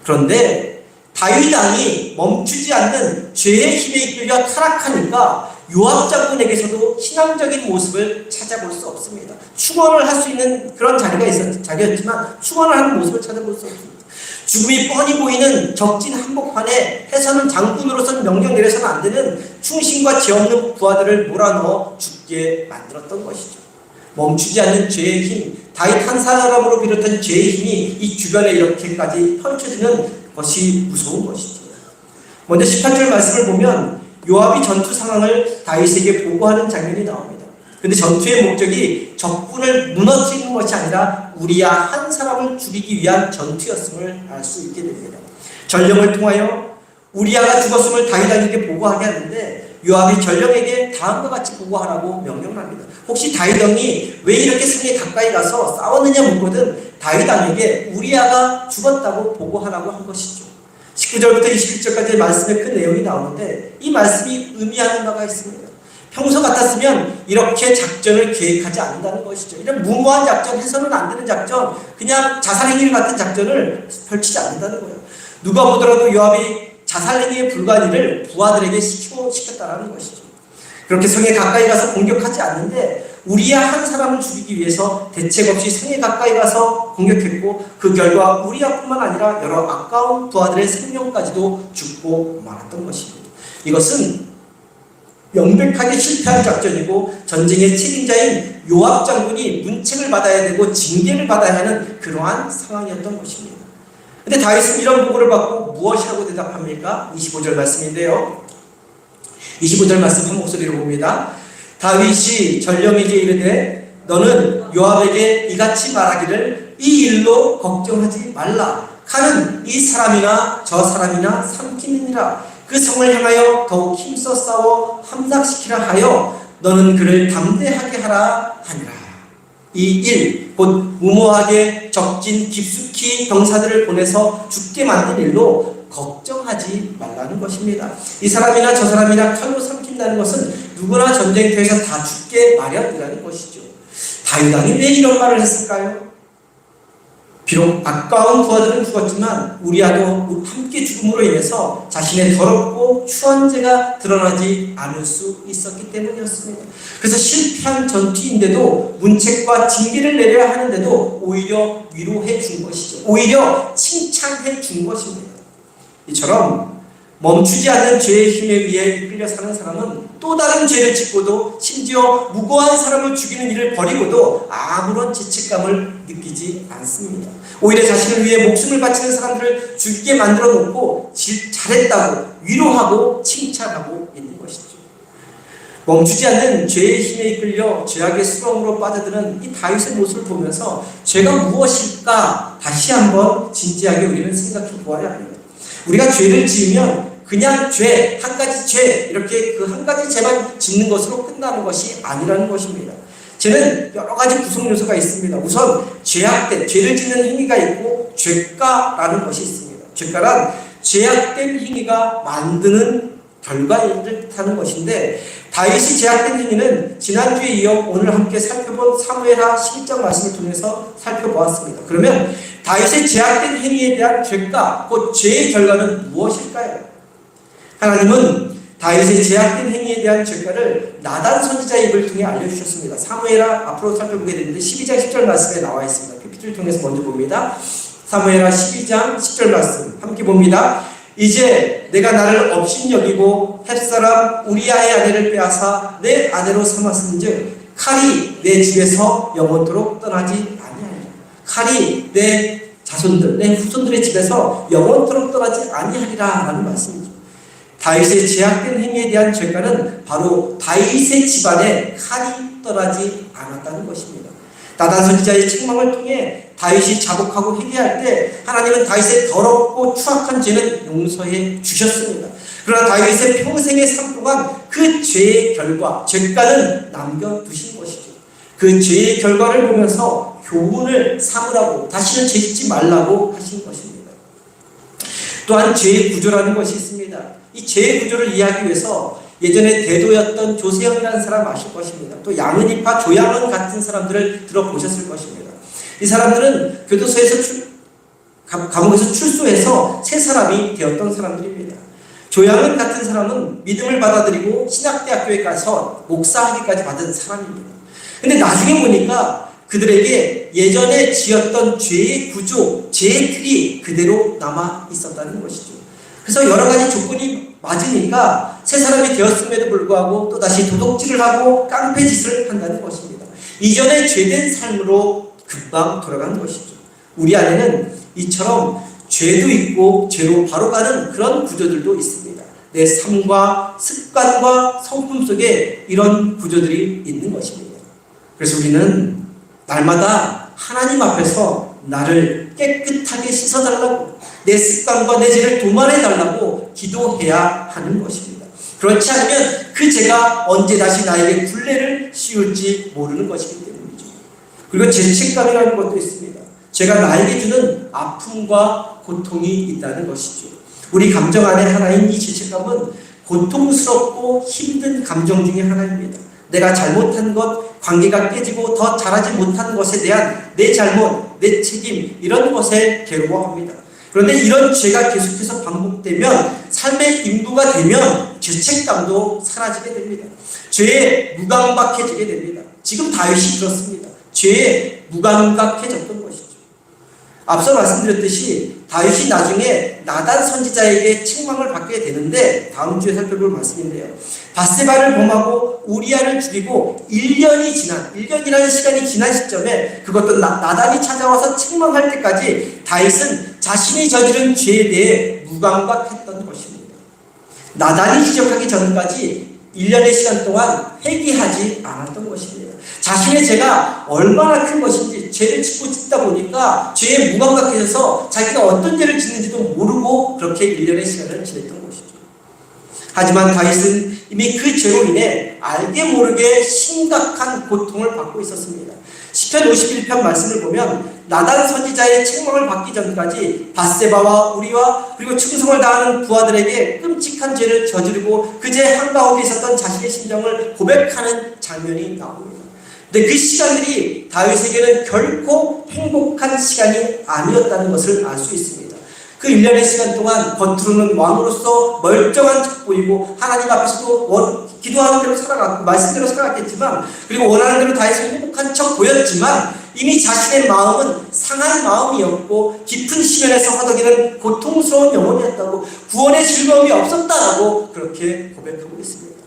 그런데 다윗 왕이 멈추지 않는 죄의 힘에 이끌려 타락하니까 요압 장군에게서도 신앙적인 모습을 찾아볼 수 없습니다. 충원을 할 수 있는 그런 자리였지만 충원을 하는 모습을 찾아볼 수 없습니다. 죽음이 뻔히 보이는 적진 한복판에 해서는 장군으로서는 명령 내려서는 안 되는 충신과 죄 없는 부하들을 몰아넣어 죽게 만들었던 것이죠. 멈추지 않는 죄의 힘, 다윗 한 사람으로 비롯한 죄의 힘이 이 주변에 이렇게까지 펼쳐지는 것이 무서운 것이죠. 먼저 18절 말씀을 보면 요압이 전투 상황을 다윗에게 보고하는 장면이 나옵니다. 근데 전투의 목적이 적군을 무너뜨리는 것이 아니라 우리야 한 사람을 죽이기 위한 전투였음을 알 수 있게 됩니다. 전령을 통하여 우리야가 죽었음을 다윗 왕에게 보고하게 하는데 요압이 전령에게 다음과 같이 보고하라고 명령을 합니다. 혹시 다윗 왕이 왜 이렇게 성에 가까이 가서 싸웠느냐 묻거든 다윗 왕에게 우리야가 죽었다고 보고하라고 한 것이죠. 19절부터 21절까지의 말씀에 큰 내용이 나오는데 이 말씀이 의미하는 바가 있습니다. 평소 같았으면 이렇게 작전을 계획하지 않는다는 것이죠. 이런 무모한 작전, 해서는 안 되는 작전, 그냥 자살행위를 같은 작전을 펼치지 않는다는 거예요. 누가 보더라도 요압이 자살행위에 불과한 일을 부하들에게 시켰다는 것이죠. 그렇게 성에 가까이 가서 공격하지 않는데 우리야 한 사람을 죽이기 위해서 대책 없이 성에 가까이 가서 공격했고 그 결과 우리야뿐만 아니라 여러 아까운 부하들의 생명까지도 죽고 말았던 것입니다. 이것은 명백하게 실패한 작전이고 전쟁의 책임자인 요압 장군이 문책을 받아야 되고 징계를 받아야 하는 그러한 상황이었던 것입니다. 그런데 다윗은 이런 보고를 받고 무엇이라고 대답합니까? 25절 말씀인데요. 25절 말씀 한 목소리로 봅니다. 다윗이 전령에게 이르되 너는 요압에게 이같이 말하기를 이 일로 걱정하지 말라. 칼은 이 사람이나 저 사람이나 삼키느니라. 그 성을 향하여 더욱 힘써 싸워 함락시키라 하여 너는 그를 담대하게 하라 하니라. 이 일, 곧 무모하게 적진 깊숙이 병사들을 보내서 죽게 만든 일로 걱정하지 말라는 것입니다. 이 사람이나 저 사람이나 칼로 삼킨다는 것은 누구나 전쟁터에서 다 죽게 마련이라는 것이죠. 다윗 왕이 왜 이런 말을 했을까요? 비록 아까운 부하들은 죽었지만 우리아도 함께 죽음으로 인해서 자신의 더럽고 추한 죄가 드러나지 않을 수 있었기 때문이었습니다. 그래서 실패한 전투인데도 문책과 징계를 내려야 하는데도 오히려 위로해 준 것이죠. 오히려 칭찬해 준 것입니다. 이처럼 멈추지 않는 죄의 힘에 의해 이끌려 사는 사람은 또 다른 죄를 짓고도 심지어 무고한 사람을 죽이는 일을 벌이고도 아무런 죄책감을 느끼지 않습니다. 오히려 자신을 위해 목숨을 바치는 사람들을 죽이게 만들어 놓고 잘했다고 위로하고 칭찬하고 있는 것이죠. 멈추지 않는 죄의 힘에 이끌려 죄악의 수렁으로 빠져드는 이 다윗의 모습을 보면서 죄가 무엇일까 다시 한번 진지하게 우리는 생각해 보아야 합니다. 우리가 죄를 지으면 그냥 죄, 한 가지 죄, 이렇게 그 한 가지 죄만 짓는 것으로 끝나는 것이 아니라는 것입니다. 죄는 여러 가지 구성 요소가 있습니다. 우선 죄악된, 죄를 짓는 행위가 있고 죄가라는 것이 있습니다. 죄가란 죄악된 행위가 만드는 결과를 뜻하는 것인데, 다윗이 죄악된 행위는 지난주에 이어 오늘 함께 살펴본 사무엘하 12장 말씀을 통해서 살펴보았습니다. 그러면 다윗의 죄악된 행위에 대한 죄가, 곧 죄의 결과는 무엇일까요? 하나님은 다윗의 죄악된 행위에 대한 죄가를 나단 선지자의 입을 통해 알려주셨습니다. 사무엘하 앞으로 살펴보게 되는데 12장 10절 말씀에 나와 있습니다. PPT를 통해서 먼저 봅니다. 사무엘하 12장 10절 말씀 함께 봅니다. 이제 내가 나를 업신여기고 햇사람 우리아의 아내를 빼앗아 내 아내로 삼았은즉 칼이 내 집에서 영원토록 떠나지 아니하리라. 칼이 내 자손들, 내 후손들의 집에서 영원토록 떠나지 아니하리라 라는 말씀이죠. 다윗의 죄악된 행위에 대한 죄가는 바로 다윗의 집안에 칼이 떠나지 않았다는 것입니다. 나단 선지자의 책망을 통해 다윗이 자복하고 회개할 때 하나님은 다윗의 더럽고 추악한 죄는 용서해 주셨습니다. 그러나 다윗의 평생의 삶 동안 그 죄의 결과, 죄가는 남겨두신 것이죠. 그 죄의 결과를 보면서 교훈을 삼으라고, 다시는 죄짓지 말라고 하신 것입니다. 또한 죄의 구조라는 것이 있습니다. 이 죄의 구조를 이해하기 위해서 예전에 대도였던 조세형이라는 사람 아실 것입니다. 또 양은이파 조양은 같은 사람들을 들어보셨을 것입니다. 이 사람들은 교도소에서 감옥에서 출소해서 새 사람이 되었던 사람들입니다. 조양은 같은 사람은 믿음을 받아들이고 신학대학교에 가서 목사학위까지 받은 사람입니다. 근데 나중에 보니까 그들에게 예전에 지었던 죄의 구조, 죄의 틀이 그대로 남아 있었다는 것이죠. 그래서 여러 가지 조건이 맞으니까 새 사람이 되었음에도 불구하고 또다시 도둑질을 하고 깡패짓을 한다는 것입니다. 이전에 죄된 삶으로 금방 돌아가는 것이죠. 우리 안에는 이처럼 죄도 있고 죄로 바로 가는 그런 구조들도 있습니다. 내 삶과 습관과 성품 속에 이런 구조들이 있는 것입니다. 그래서 우리는 날마다 하나님 앞에서 나를 깨끗하게 씻어달라고, 내 습관과 내 죄를 도말해달라고 기도해야 하는 것입니다. 그렇지 않으면 그 죄가 언제 다시 나에게 굴레를 씌울지 모르는 것이기 때문이죠. 그리고 죄책감이라는 것도 있습니다. 죄가 나에게 주는 아픔과 고통이 있다는 것이죠. 우리 감정 안에 하나인 이 죄책감은 고통스럽고 힘든 감정 중에 하나입니다. 내가 잘못한 것, 관계가 깨지고 더 잘하지 못한 것에 대한 내 잘못, 내 책임, 이런 것에 괴로워합니다. 그런데 이런 죄가 계속해서 반복되면, 삶의 인부가 되면 죄책감도 사라지게 됩니다. 죄에 무감각해지게 됩니다. 지금 다윗이 그렇습니다. 죄에 무감각해졌던 것이죠. 앞서 말씀드렸듯이 다윗이 나중에 나단 선지자에게 책망을 받게 되는데, 다음 주에 살펴볼 말씀인데요. 밧세바를 범하고 우리아를 죽이고 1년이라는 시간이 지난 시점에, 그것도 나단이 찾아와서 책망할 때까지 다윗은 자신이 저지른 죄에 대해 무감각했던 것입니다. 나단이 지적하기 전까지 1년의 시간 동안 회개하지 않았던 것입니다. 자신의 죄가 얼마나 큰 것인지, 죄를 짓다 보니까 죄에 무감각해져서 자기가 어떤 죄를 짓는지도 모르고 그렇게 1년의 시간을 지냈던 것이죠. 하지만 다윗은 이미 그 죄로 인해 알게 모르게 심각한 고통을 받고 있었습니다. 시편 51편 말씀을 보면 나단 선지자의 책망을 받기 전까지 밧세바와 우리와 그리고 충성을 다하는 부하들에게 끔찍한 죄를 저지르고 그 죄 한가운데 있었던 자신의 심정을 고백하는 장면이 나옵니다. 근데 그 시간들이 다윗에게는 결코 행복한 시간이 아니었다는 것을 알 수 있습니다. 그 1년의 시간 동안 겉으로는 왕으로서 멀쩡한 척 보이고 하나님 앞에서도 기도하는 대로 살아갔고 말씀대로 살아갔겠지만, 그리고 원하는 대로 다윗은 행복한 척 보였지만 이미 자신의 마음은 상한 마음이었고 깊은 시련에서 허덕이는 고통스러운 영혼이었다고, 구원의 즐거움이 없었다라고 그렇게 고백하고 있습니다.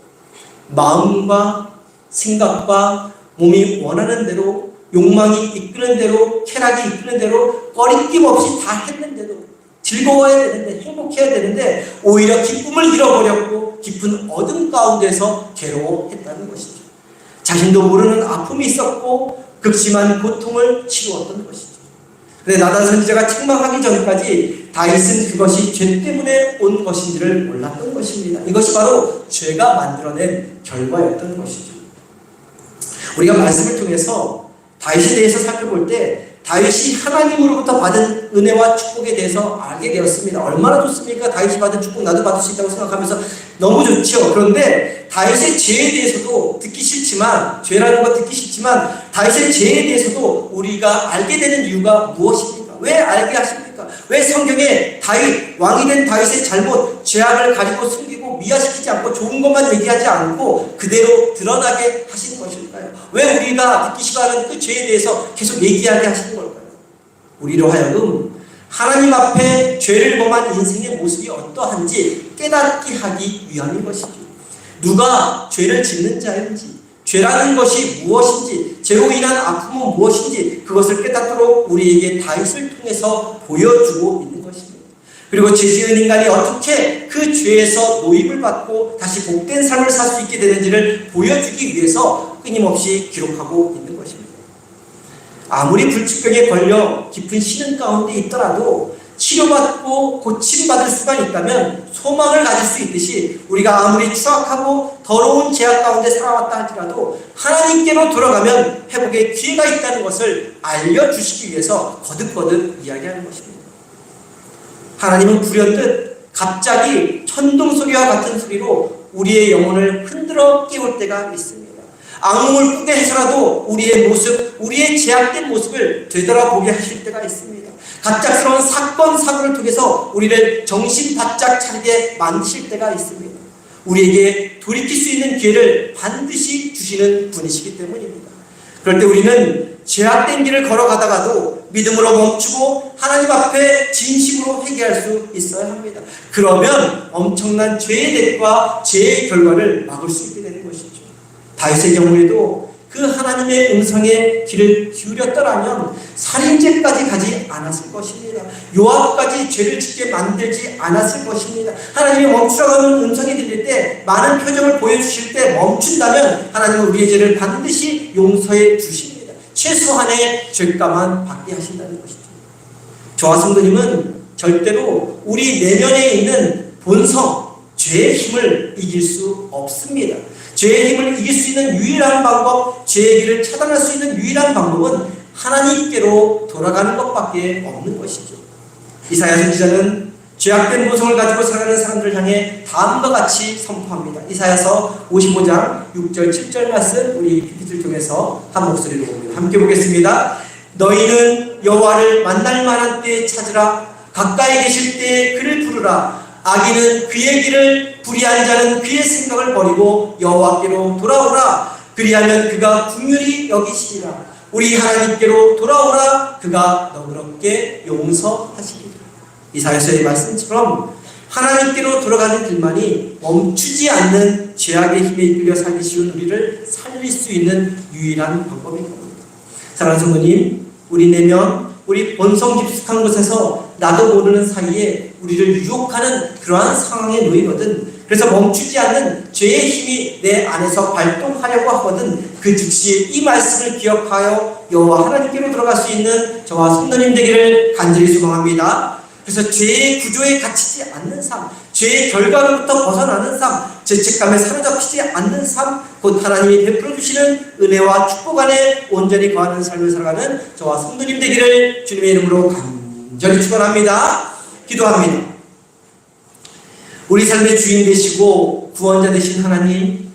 마음과 생각과 몸이 원하는 대로, 욕망이 이끄는 대로, 쾌락이 이끄는 대로 꺼리낌 없이 다 했는데도, 즐거워야 되는데, 행복해야 되는데 오히려 기쁨을 잃어버렸고 깊은 어둠 가운데서 괴로워했다는 것이죠. 자신도 모르는 아픔이 있었고 극심한 고통을 치루었던 것이죠. 그런데 나단 선지자가 책망하기 전까지 다윗은 그것이 죄 때문에 온 것인지를 몰랐던 것입니다. 이것이 바로 죄가 만들어낸 결과였던 것이죠. 우리가 말씀을 통해서 다윗에 대해서 살펴볼 때 다윗이 하나님으로부터 받은 은혜와 축복에 대해서 알게 되었습니다. 얼마나 좋습니까? 다윗이 받은 축복 나도 받을 수 있다고 생각하면서 너무 좋죠. 그런데 다윗의 죄에 대해서도 듣기 싫지만, 죄라는 거 듣기 싫지만 다윗의 죄에 대해서도 우리가 알게 되는 이유가 무엇입니까? 왜 알게 하십니까? 왜 성경에 다윗, 왕이 된 다윗의 잘못, 죄악을 가리고 숨기고 미화시키지 않고 좋은 것만 얘기하지 않고 그대로 드러나게 하시는 것일까요? 왜 우리가 듣기 싫어하는 그 죄에 대해서 계속 얘기하게 하시는 걸까요? 우리로 하여금 하나님 앞에 죄를 범한 인생의 모습이 어떠한지 깨닫게 하기 위함인 것이죠. 누가 죄를 짓는 자인지, 죄라는 것이 무엇인지, 죄로 인한 아픔은 무엇인지 그것을 깨닫도록 우리에게 다윗을 통해서 보여주고 있는 것입니다. 그리고 죄 지은 인간이 어떻게 그 죄에서 노임을 받고 다시 복된 삶을 살 수 있게 되는지를 보여주기 위해서 끊임없이 기록하고 있는 것입니다. 아무리 불치병에 걸려 깊은 시련 가운데 있더라도 치료받고 고침받을 수만 있다면 소망을 가질 수 있듯이, 우리가 아무리 추악하고 더러운 죄악 가운데 살아왔다 할지라도 하나님께로 돌아가면 회복의 기회가 있다는 것을 알려주시기 위해서 거듭거듭 이야기하는 것입니다. 하나님은 불현듯 갑자기 천둥 소리와 같은 소리로 우리의 영혼을 흔들어 깨울 때가 있습니다. 악몽을 꾸게 해서라도 우리의 모습, 우리의 제약된 모습을 되돌아보게 하실 때가 있습니다. 갑작스러운 사건, 사고를 통해서 우리를 정신 바짝 차리게 만드실 때가 있습니다. 우리에게 돌이킬 수 있는 기회를 반드시 주시는 분이시기 때문입니다. 그럴 때 우리는 죄악된 길을 걸어가다가도 믿음으로 멈추고 하나님 앞에 진심으로 회개할 수 있어야 합니다. 그러면 엄청난 죄의 대가, 죄의 결과를 막을 수 있게 되는 것이죠. 다윗의 경우에도 그 하나님의 음성에 귀를 기울였더라면 살인죄까지 가지 않았을 것입니다. 요압까지 죄를 짓게 만들지 않았을 것입니다. 하나님이 멈추라고 하는 음성이 들릴 때, 많은 표정을 보여주실 때 멈춘다면 하나님은 우리의 죄를 반드시 용서해 주십니다. 최소한의 죄값만 받게 하신다는 것이죠. 저와 성도님은 절대로 우리 내면에 있는 본성, 죄의 힘을 이길 수 없습니다. 죄의 힘을 이길 수 있는 유일한 방법, 죄의 길을 차단할 수 있는 유일한 방법은 하나님께로 돌아가는 것밖에 없는 것이죠. 이사야 선지자는 죄악된 모성을 가지고 살아가는 사람들을 향해 다음과 같이 선포합니다. 이사야서 55장 6절 7절 말씀 우리 PPT를 통해서 한 목소리로 함께 보겠습니다. 너희는 여호와를 만날 만한 때에 찾으라. 가까이 계실 때에 그를 부르라. 악인은 그의 길을, 불의한 자는 그의 생각을 버리고 여호와께로 돌아오라. 그리하면 그가 긍휼히 여기시리라. 우리 하나님께로 돌아오라. 그가 너그럽게 용서하시리라. 이사야서의 말씀처럼 하나님께로 돌아가는 길만이 멈추지 않는 죄악의 힘에 이끌려 살기 쉬운 우리를 살릴 수 있는 유일한 방법인 겁니다. 사랑하는 성도님, 우리 내면, 우리 본성 깊숙한 곳에서 나도 모르는 사이에 우리를 유혹하는 그러한 상황에 놓이거든. 그래서 멈추지 않는 죄의 힘이 내 안에서 발동하려고 하거든. 그 즉시 이 말씀을 기억하여 여호와 하나님께로 들어갈 수 있는 저와 성도님 되기를 간절히 소망합니다. 그래서 죄의 구조에 갇히지 않는 삶, 죄의 결과로부터 벗어나는 삶, 죄책감에 사로잡히지 않는 삶, 곧 하나님이 베풀어 주시는 은혜와 축복 안에 온전히 거하는 삶을 살아가는 저와 성도님 되기를 주님의 이름으로 간절히 축원합니다. 기도합니다. 우리 삶의 주인 되시고 구원자 되신 하나님,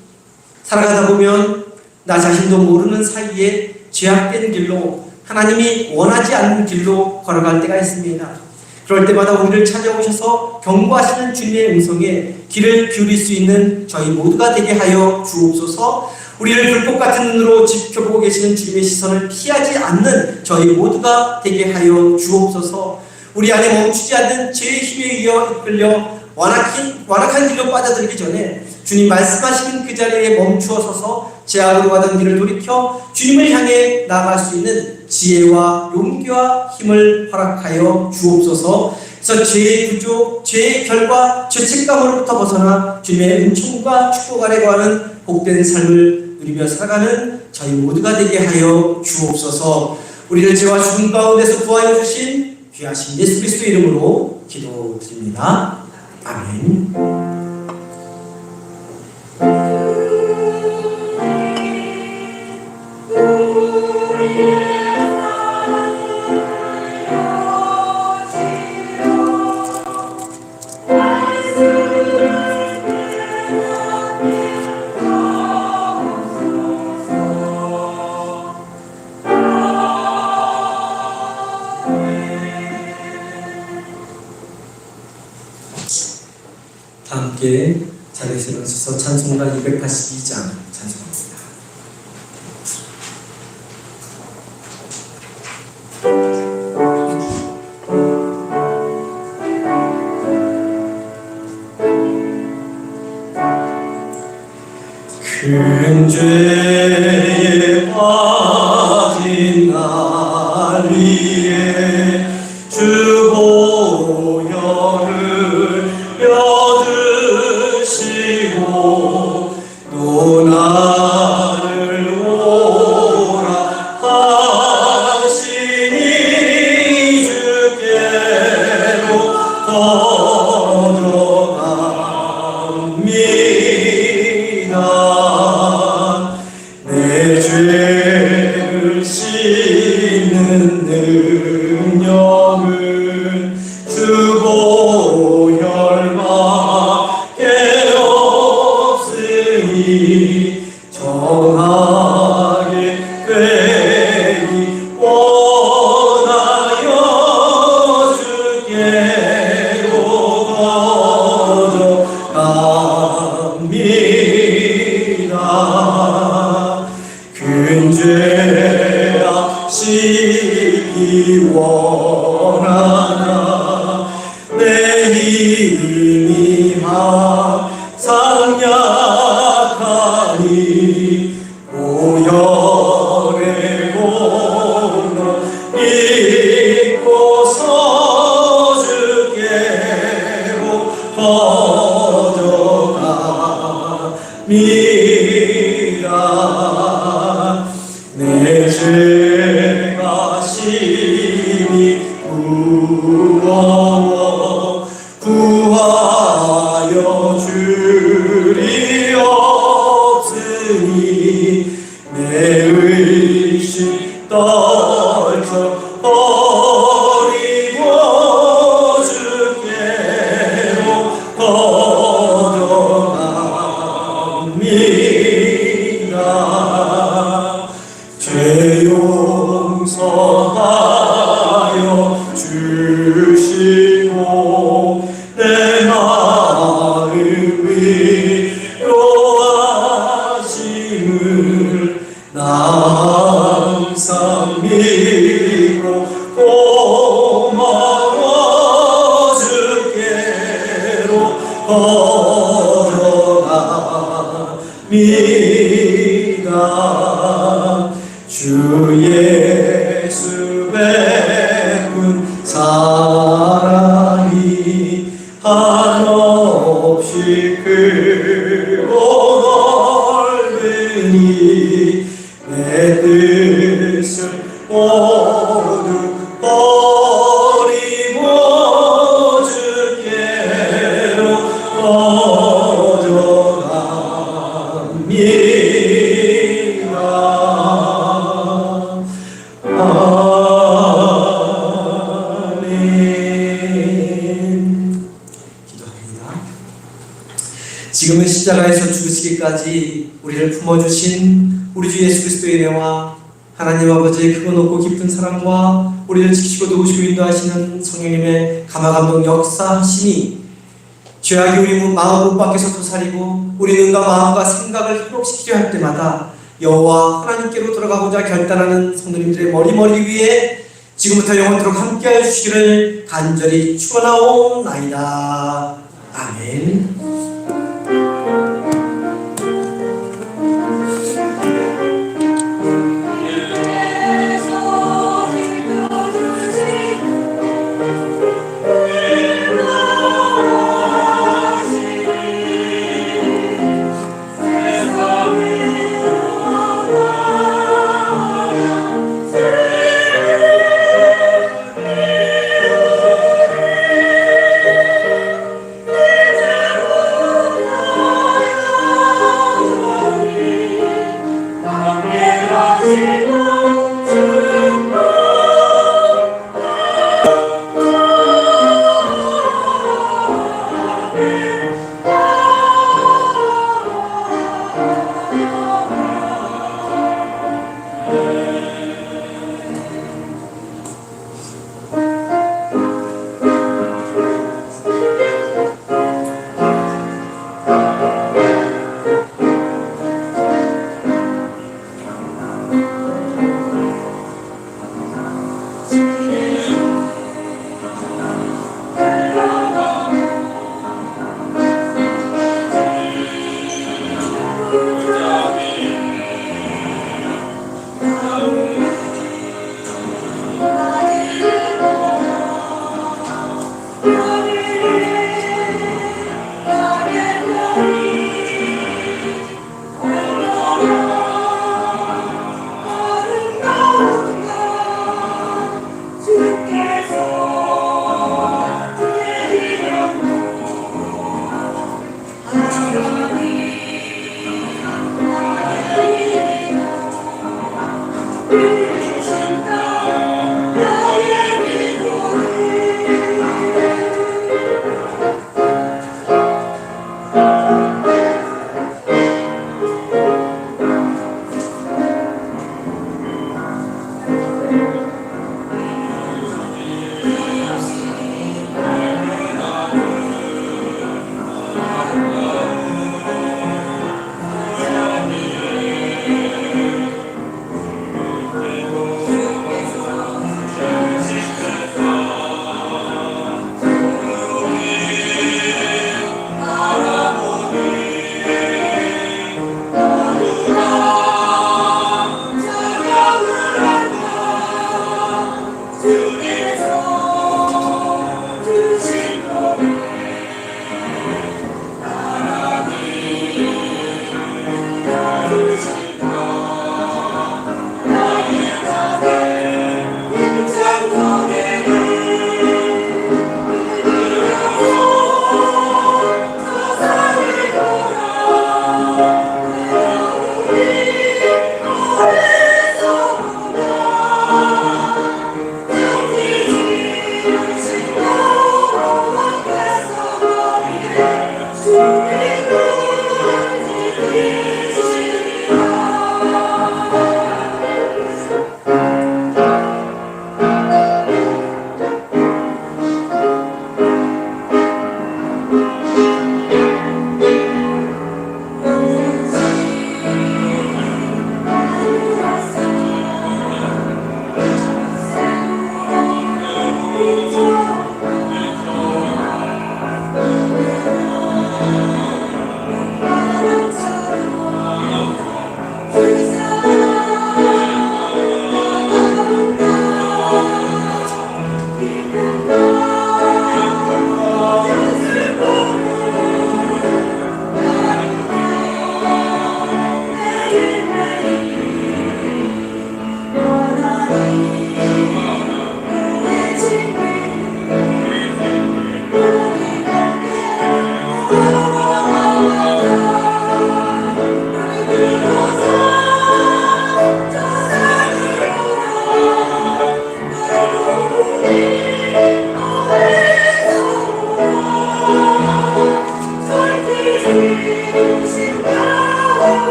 살아가다 보면 나 자신도 모르는 사이에 죄악된 길로, 하나님이 원하지 않는 길로 걸어갈 때가 있습니다. 그럴 때마다 우리를 찾아오셔서 경고하시는 주님의 음성에 귀를 기울일 수 있는 저희 모두가 되게 하여 주옵소서. 우리를 불꽃 같은 눈으로 지켜보고 계시는 주님의 시선을 피하지 않는 저희 모두가 되게 하여 주옵소서. 우리 안에 멈추지 않는 죄의 힘에 의해 이끌려 완악한 길로 빠져들기 전에 주님 말씀하시는 그 자리에 멈추어 서서 죄악으로 가던 길을 돌이켜 주님을 향해 나아갈 수 있는 지혜와 용기와 힘을 허락하여 주옵소서. 그래서 죄의 구조, 죄의 결과, 죄책감으로부터 벗어나 주님의 은총과 축복 아래 거하는 복된 삶을 누리며 살아가는 저희 모두가 되게 하여 주옵소서. 우리를 죄와 죽음 가운데서 구하여 주신 귀하신 예수 그리스도 이름으로 기도드립니다. 아멘. 함께 자리에서 일어서서 찬송가 282장 찬송합니다. 큰 죄에 빠진 날 위에 주 보혈을 려드시고 또 나를 오라 하시니 주께로 걸어갑니다. 내 죄를 씻는 능력은 주 보혈밖에 없으니 정하게 되기 원하여 주께로 걸어갑니다. 큰 죄악 씻기 원하나 내 힘이 항상 약하니 보혈의 공로 믿고서 주께로 걸어갑니다. 내 죄가 심히 무거워 구하여 줄이 없으니 내 의심 떨쳐 버리고 주께로 걸어갑니다. 죄 용서하여 주시 지금은 십자가에서 죽으시기까지 우리를 품어주신 우리 주 예수 그리스도의 은혜와 하나님 아버지의 크고 높고 깊은 사랑과 우리를 지키시고 도우시고 인도하시는 성령님의 감화감동 역사하심이 죄악이 우리 마음 못 밖에서 도사리고 우리 눈과 마음과 생각을 회복시키려 할 때마다 여호와 하나님께로 돌아가고자 결단하는 성도님들의 머리 위에 지금부터 영원토록 함께하여 주시기를 간절히 축원하옵나이다. 아멘.